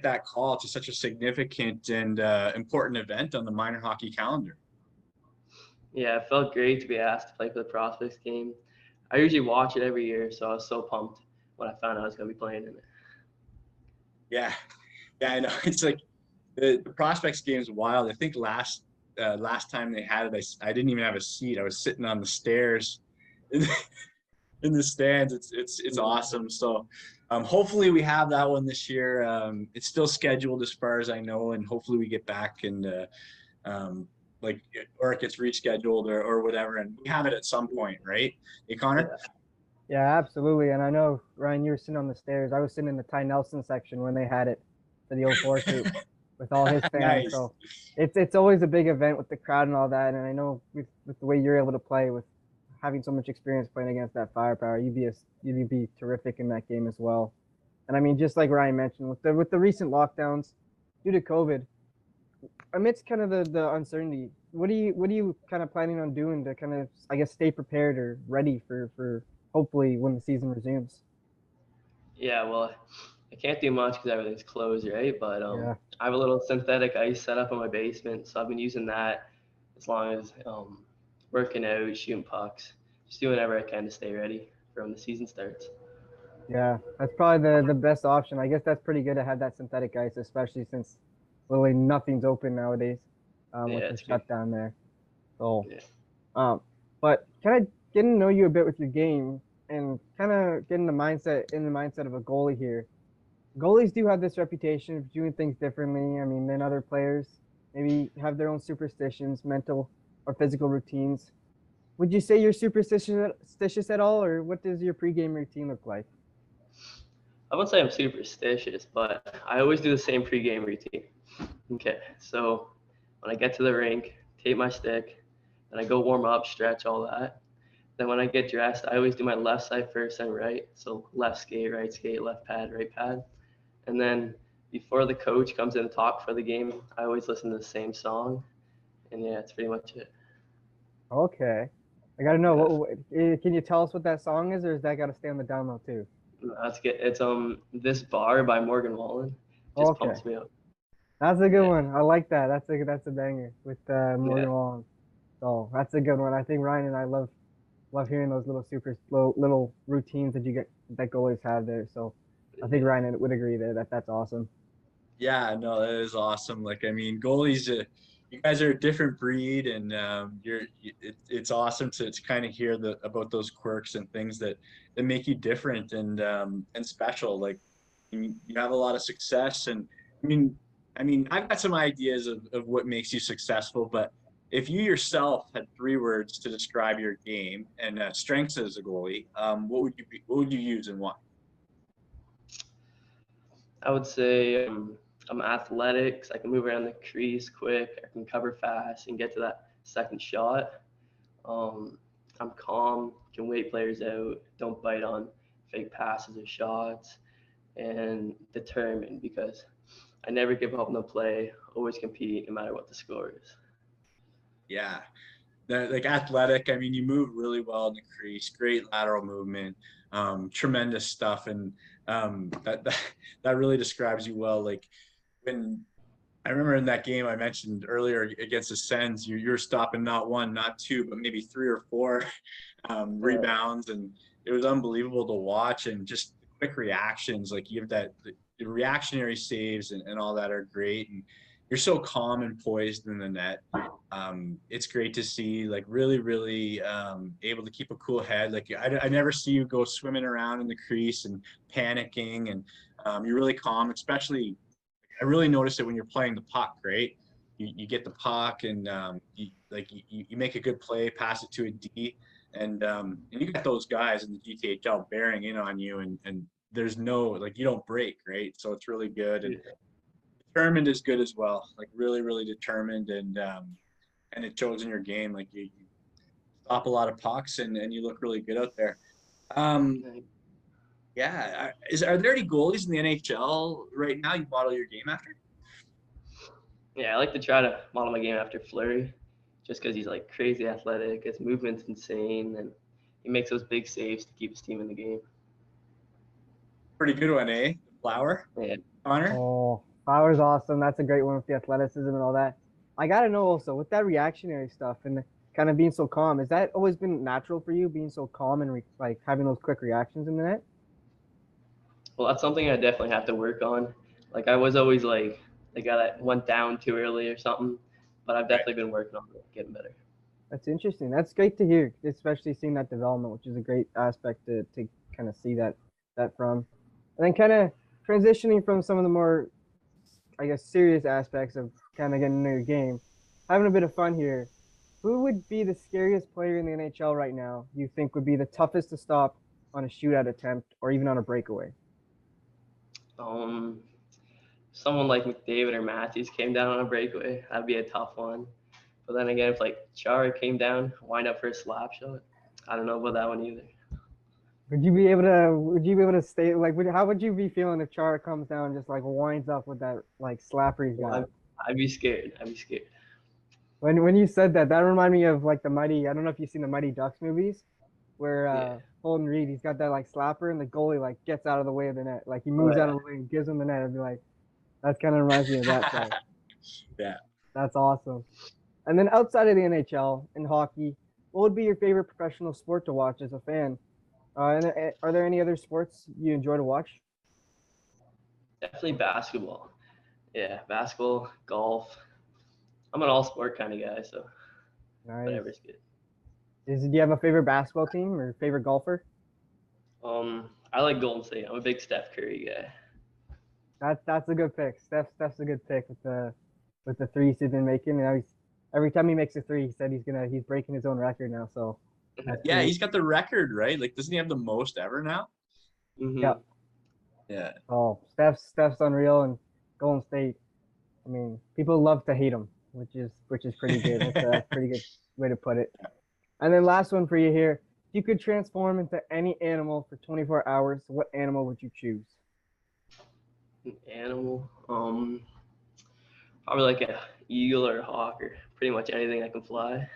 that call to such a significant and important event on the minor hockey calendar? Yeah, it felt great to be asked to play for the Prospects game. I usually watch it every year, so I was so pumped when I found out I was going to be playing in it. Yeah, I know. It's like the Prospects game is wild. I think last time they had it, I didn't even have a seat. I was sitting on the stairs in the stands. It's awesome. So hopefully we have that one this year. It's still scheduled as far as I know, and hopefully we get back and or it gets rescheduled or whatever, and we have it at some point, right? Hey, Connor? Yeah, absolutely. And I know, Ryan, you were sitting on the stairs. I was sitting in the Ty Nelson section when they had it for the 04 Coupe with all his fans. Nice. So it's always a big event with the crowd and all that. And I know with the way you're able to play, with having so much experience playing against that firepower, you'd be terrific in that game as well. And I mean, just like Ryan mentioned, with the recent lockdowns due to COVID, amidst kind of the uncertainty, what are you kind of planning on doing to kind of, I guess, stay prepared or ready for hopefully when the season resumes. Yeah, well, I can't do much because everything's closed, right? But Yeah. I have a little synthetic ice set up in my basement, so I've been using that as long as working out, shooting pucks, just doing whatever I can to stay ready for when the season starts. Yeah, that's probably the best option. I guess that's pretty good to have that synthetic ice, especially since literally nothing's open nowadays Yeah, with the it's great. shutdown there. So, Yeah. but kind of getting to know you a bit with your game and kind of getting the mindset of a goalie here. Goalies do have this reputation of doing things differently. I mean, than other players. Maybe have their own superstitions, mental or physical routines. Would you say you're superstitious at all, or what does your pregame routine look like? I wouldn't say I'm superstitious, but I always do the same pregame routine. Okay, so when I get to the rink, tape my stick, then I go warm up, stretch, all that. Then when I get dressed, I always do my left side first and right. So left skate, left pad, right pad. And then before the coach comes in to talk for the game, I always listen to the same song. And yeah, that's pretty much it. Okay, I gotta know. Yeah. Can you tell us what that song is, or is that gotta stay on the download too? That's good. It's This Bar by Morgan Wallen. Just Okay, pumps me up. that's a good Yeah. one. I like that. That's a banger with Morgan Yeah. Wallen. So that's a good one. I think Ryan and I love hearing those little routines that goalies have there. So I think Ryan would agree there that that's awesome. Yeah, no, that is awesome. Like, I mean, goalies, you guys are a different breed, and it's awesome to kind of hear about those quirks and things that make you different and special. Like, you have a lot of success, and I mean, I've got some ideas of what makes you successful, but if you yourself had 3 words to describe your game and strengths as a goalie, what would you use and why? I would say I'm athletic, so I can move around the crease quick. I can cover fast and get to that second shot. Um, I'm calm, can wait players out, don't bite on fake passes or shots, and determined because I never give up on the play, always compete no matter what the score is. Yeah, like athletic. I mean, you move really well in the crease, great lateral movement, tremendous stuff, and that really describes you well. Like when I remember in that game I mentioned earlier against the Sens, you're stopping not 1, not 2, but maybe 3 or 4 rebounds, and it was unbelievable to watch. And just the quick reactions, like you have the reactionary saves and all that are great, and you're so calm and poised in the net. It's great to see, like really able to keep a cool head. Like I never see you go swimming around in the crease and panicking, and you're really calm. Especially, I really noticed it when you're playing the puck. Right, you get the puck and you make a good play, pass it to a D, and you got those guys in the GTHL bearing in on you, and there's no, like, you don't break, right? So it's really good. And determined is good as well. Like really determined, and it shows in your game. Like you stop a lot of pucks, and you look really good out there. Um, yeah, are there any goalies in the NHL right now you model your game after? Yeah, I like to try to model my game after Fleury, just because he's like crazy athletic, his movement's insane, and he makes those big saves to keep his team in the game. Pretty good one, eh? Flower, Yeah. Connor. Oh, Power's awesome. That's a great one with the athleticism and all that. I gotta know also with that reactionary stuff and kind of being so calm. Has that always been natural for you, being so calm and like having those quick reactions in the net? Well, that's something I definitely have to work on. Like I was always like the guy that went down too early or something, but I've definitely been working on it, getting better. That's interesting. That's great to hear, especially seeing that development, which is a great aspect to kind of see that from. And then kind of transitioning from some of the more, I guess, serious aspects of kind of getting to know your game, having a bit of fun here. Who would be the scariest player in the NHL right now you think would be the toughest to stop on a shootout attempt or even on a breakaway? Um, Someone like McDavid or Matthews came down on a breakaway, that'd be a tough one. But then again, if like Chara came down, wind up for a slap shot, I don't know about that one either. Would you be able to? Would you be able to stay? Like, how would you be feeling if Chara comes down and just like winds up with that like slapper he's got? Well, I'd be scared. I'd be scared. When you said that, that reminded me of like the Mighty. I don't know if you've seen the Mighty Ducks movies, where Yeah. Holden Reed. He's got that like slapper, and the goalie like gets out of the way of the net. Like he moves out of the way and gives him the net. I'd be like, that kind of reminds me of that play. Yeah. That's awesome. And then outside of the NHL and hockey, what would be your favorite professional sport to watch as a fan? And are there any other sports you enjoy to watch? Definitely basketball. Yeah, basketball, golf. I'm an all sport kind of guy, so Nice. whatever's good. Do you have a favorite basketball team or favorite golfer? I like Golden State. I'm a big Steph Curry guy. That's a good pick. Steph's a good pick with the threes he's been making. And every time he makes a three, he said he's breaking his own record now. So Yeah, pretty- he's got the record, right? Like, doesn't he have the most ever now? Yeah. Yeah. Oh, Steph's unreal, and Golden State. I mean, people love to hate him, which is pretty good. That's a pretty good way to put it. And then last one for you here. If you could transform into any animal for 24 hours, what animal would you choose? An animal. Probably like a eagle or a hawk or pretty much anything that can fly.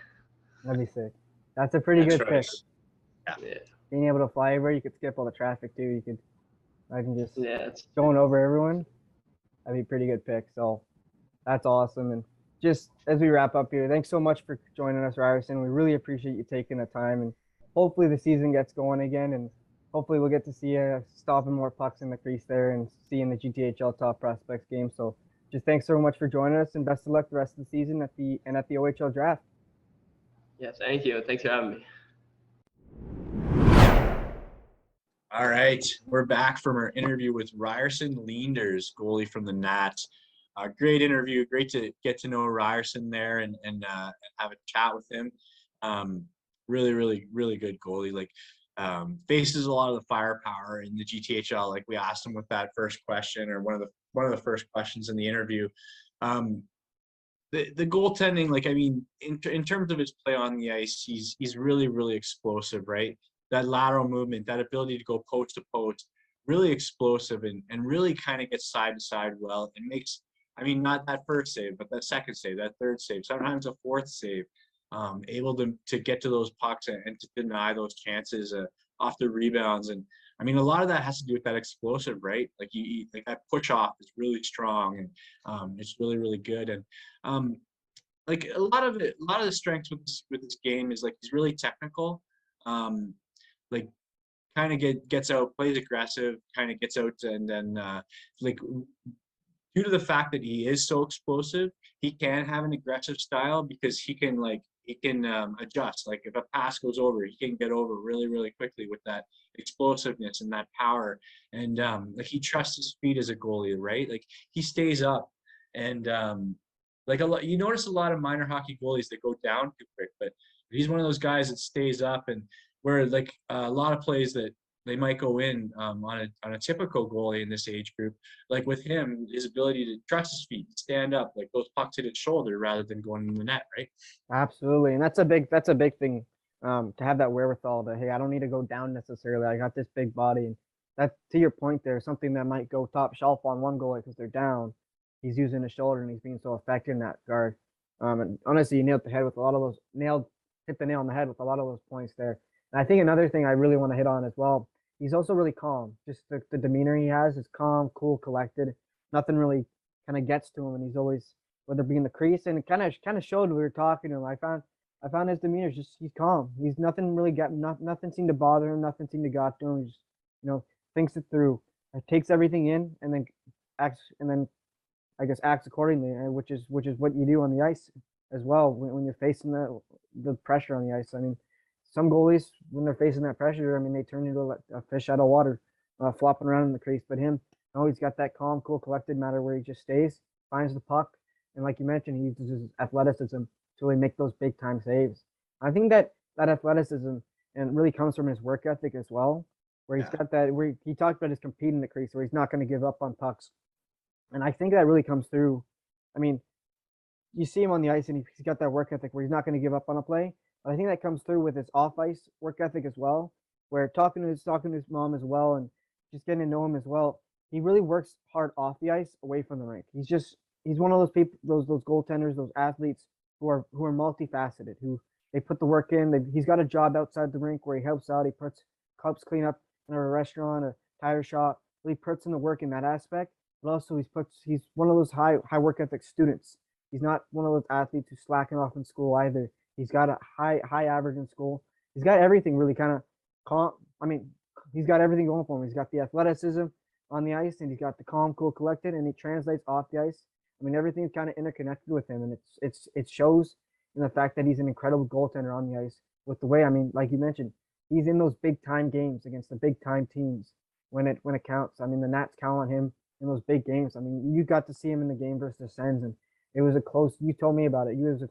That'd be sick. That's a pretty That's good right. pick. Yeah. Being able to fly everywhere, you could skip all the traffic too. You could, I can just Yeah. It's going over everyone. That'd be a pretty good pick. So that's awesome. And just as we wrap up here, thanks so much for joining us, Ryerson. We really appreciate you taking the time, and hopefully the season gets going again, and hopefully we'll get to see you stopping more pucks in the crease there and seeing the GTHL top prospects game. So just thanks so much for joining us, and best of luck the rest of the season at the OHL draft. Yeah, thank you. Thanks for having me. All right, we're back from our interview with Ryerson Leenders, goalie from the Nats. Great interview. Great to get to know Ryerson there and have a chat with him. Really good goalie. Like, faces a lot of the firepower in the GTHL. Like, we asked him with that first question, or one of the first questions in the interview. The goaltending, like, I mean, in terms of his play on the ice, he's really explosive, right? That lateral movement, that ability to go post to post, really explosive and really kind of gets side to side well, and makes, I mean, not that first save, but that second save, that third save, sometimes a fourth save, able to get to those pucks and to deny those chances off the rebounds. And I mean, a lot of that has to do with that explosive, right? Like, like that push off is really strong, and it's really good. And like a lot of the strengths with this game is like he's really technical. Like, kind of gets out, plays aggressive, kind of gets out, and then like, due to the fact that he is so explosive, he can have an aggressive style because he can adjust. Like, if a pass goes over, he can get over really quickly with that explosiveness and that power. And like, he trusts his feet as a goalie, right? Like, he stays up, and like, you notice a lot of minor hockey goalies that go down too quick, but he's one of those guys that stays up, and where like a lot of plays that they might go in on a typical goalie in this age group, like with him, his ability to trust his feet, stand up, like those pucks hit his shoulder rather than going in the net, right? Absolutely, and that's a big thing, to have that wherewithal to, hey, I don't need to go down necessarily. I got this big body, and that, to your point there, something that might go top shelf on one goalie because they're down. He's using his shoulder and he's being so effective in that guard. And honestly, you hit the nail on the head with a lot of those points there. And I think another thing I really want to hit on as well, he's also really calm. Just the demeanor he has is calm, cool, collected. Nothing really kind of gets to him, and he's always, whether it be in the crease, and it kind of showed when we were talking to him. I found his demeanor just, he's calm. He's nothing really nothing seemed to bother him. Nothing seemed to got to him. He just, thinks it through, takes everything in, and then acts accordingly, which is what you do on the ice as well when you're facing the pressure on the ice. I mean, some goalies, when they're facing that pressure, I mean, they turn into a fish out of water, flopping around in the crease. But him, he's got that calm, cool, collected matter where he just stays, finds the puck, and like you mentioned, he uses his athleticism to really make those big time saves. I think that athleticism and really comes from his work ethic as well, where he's got that, where he talked about his competing in the crease, where he's not going to give up on pucks. And I think that really comes through. I mean, you see him on the ice and he's got that work ethic where he's not going to give up on a play. But I think that comes through with his off ice work ethic as well, where talking to his mom as well, and just getting to know him as well. He really works hard off the ice, away from the rink. He's one of those people, those goaltenders, those athletes who are multifaceted, who they put the work in. He's got a job outside the rink where he helps out. He helps clean up in a restaurant, a tire shop. Really puts in the work in that aspect. But also he's one of those high work ethic students. He's not one of those athletes who's slacking off in school either. He's got a high average in school. He's got everything really kind of calm. I mean, he's got everything going for him. He's got the athleticism on the ice, and he's got the calm, cool, collected, and he translates off the ice. I mean, everything's kind of interconnected with him, and it shows in the fact that he's an incredible goaltender on the ice. With the way, I mean, like you mentioned, he's in those big time games against the big time teams when it counts. I mean, the Nats count on him in those big games. I mean, you got to see him in the game versus the Sens, and it was a close. You told me about it. It was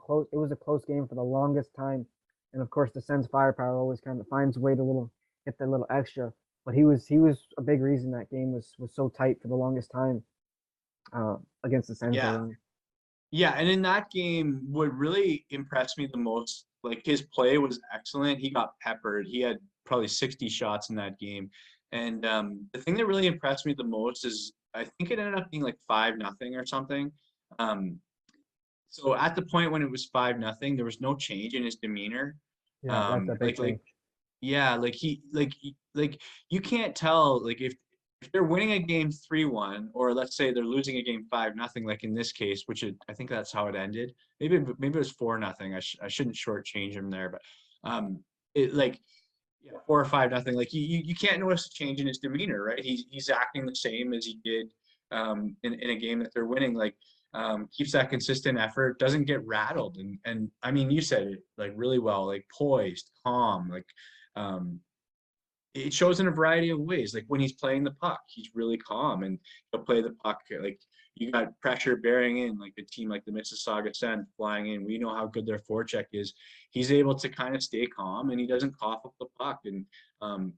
a close game for the longest time, and of course, the Sens firepower always kind of finds a way to get that little extra. But he was a big reason that game was so tight for the longest time against the Sens. Yeah. Yeah, and in that game, what really impressed me the most, like his play was excellent. He got peppered. He had probably 60 shots in that game. And the thing that really impressed me the most is I think it ended up being like 5-0 or something. So at the point when it was 5-0, there was no change in his demeanor. Yeah, that's a big thing. Yeah, like you can't tell like if they're winning a game 3-1, or let's say they're losing a game 5-0, like in this case, which I think that's how it ended. Maybe it was 4-0. I shouldn't shortchange him there, but it like 4 or 5-0. Like you can't notice a change in his demeanor, right? He's acting the same as he did in a game that they're winning. Like keeps that consistent effort, doesn't get rattled, and I mean you said it like really well, like poised, calm, like it shows in a variety of ways. Like when he's playing the puck, he's really calm and he'll play the puck. Like you got pressure bearing in, like a team like the Mississauga Sens flying in. We know how good their forecheck is. He's able to kind of stay calm and he doesn't cough up the puck. And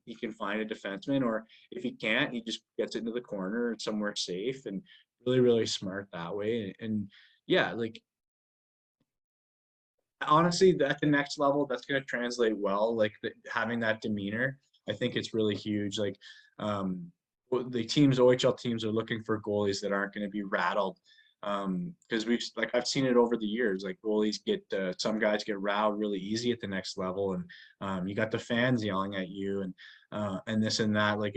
he can find a defenseman, or if he can't, he just gets it into the corner somewhere safe, and really, really smart that way. And yeah, like honestly, at the next level, that's going to translate well. Like having that demeanor, I think it's really huge. Like the teams, OHL teams, are looking for goalies that aren't going to be rattled. Because I've seen it over the years. Like goalies get some guys get riled really easy at the next level, and you got the fans yelling at you and this and that. Like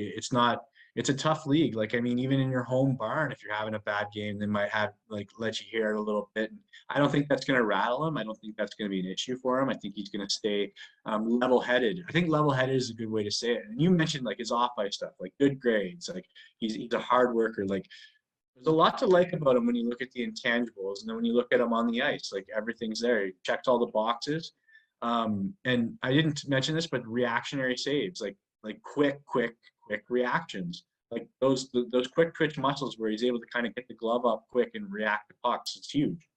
it's a tough league. Like, I mean, even in your home barn, if you're having a bad game, they might have let you hear it a little bit. And I don't think that's going to rattle him. I don't think that's going to be an issue for him. I think he's going to stay level-headed. I think level-headed is a good way to say it. And you mentioned like his off-ice stuff, like good grades. Like he's a hard worker. Like there's a lot to like about him when you look at the intangibles, and then when you look at him on the ice, like everything's there. He checked all the boxes. And I didn't mention this, but reactionary saves, like quick reactions, like those quick twitch muscles where he's able to kind of get the glove up quick and react to pucks. It's huge.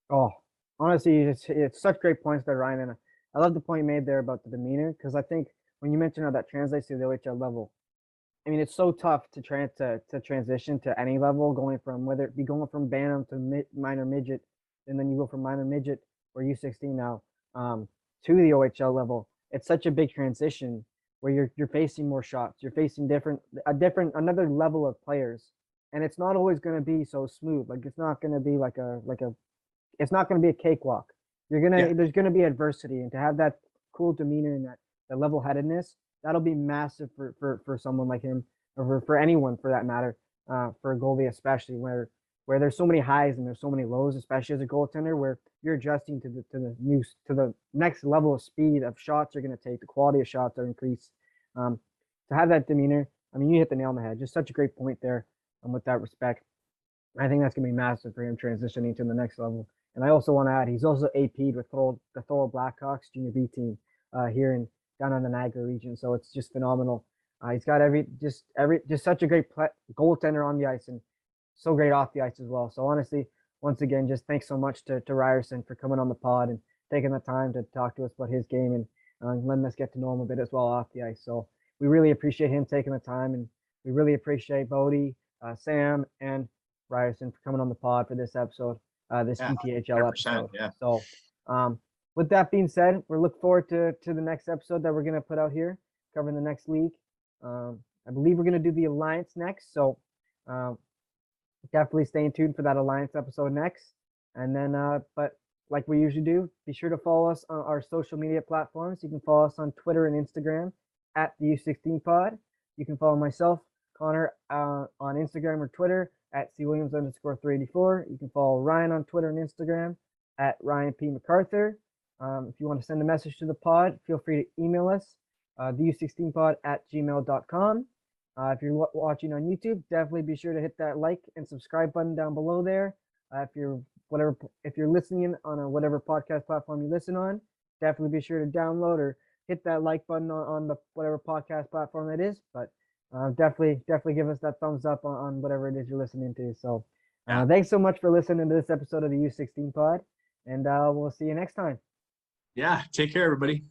Oh, honestly, it's such great points there, Ryan. And I love the point you made there about the demeanor, because I think when you mentioned how that translates to the OHL level, I mean, it's so tough to transition to any level, going from whether it be going from Bantam to minor midget, and then you go from minor midget or U16 now to the OHL level. It's such a big transition where you're facing more shots, you're facing another level of players, and it's not always going to be so smooth. Like it's not going to be it's not going to be a cakewalk. There's going to be adversity, and to have that cool demeanor and that level-headedness, that'll be massive for someone like him, or for anyone for that matter, for a goalie especially, where there's so many highs and there's so many lows, especially as a goaltender, where you're adjusting to the next level of speed of shots you're going to take, the quality of shots are increased. To have that demeanor, I mean, you hit the nail on the head. Just such a great point there, with that respect. I think that's going to be massive for him transitioning to the next level. And I also want to add, he's also AP'd with the Thorold Blackhawks junior B team here down in the Niagara region. So it's just phenomenal. He's got just such a great goaltender on the ice, and so great off the ice as well. So honestly, once again, just thanks so much to Ryerson for coming on the pod and taking the time to talk to us about his game, and letting us get to know him a bit as well off the ice. So we really appreciate him taking the time, and we really appreciate Bode, Sam, and Ryerson for coming on the pod for this episode, this GTHL episode. Yeah. So with that being said, we're looking forward to the next episode that we're going to put out here, covering the next league. I believe we're going to do the Alliance next. So definitely stay tuned for that Alliance episode next. And then, but like we usually do, be sure to follow us on our social media platforms. You can follow us on Twitter and Instagram at the U16 Pod. You can follow myself, Connor, on Instagram or Twitter at cwilliams_384. You can follow Ryan on Twitter and Instagram at Ryan P. MacArthur. If you want to send a message to the pod, feel free to email us, the U16pod at gmail.com. If you're watching on YouTube, definitely be sure to hit that like and subscribe button down below there. If you're listening on whatever podcast platform you listen on, definitely be sure to download or hit that like button on the whatever podcast platform it is. But definitely give us that thumbs up on whatever it is you're listening to. So thanks so much for listening to this episode of the U16 Pod, and we'll see you next time. Yeah, take care, everybody.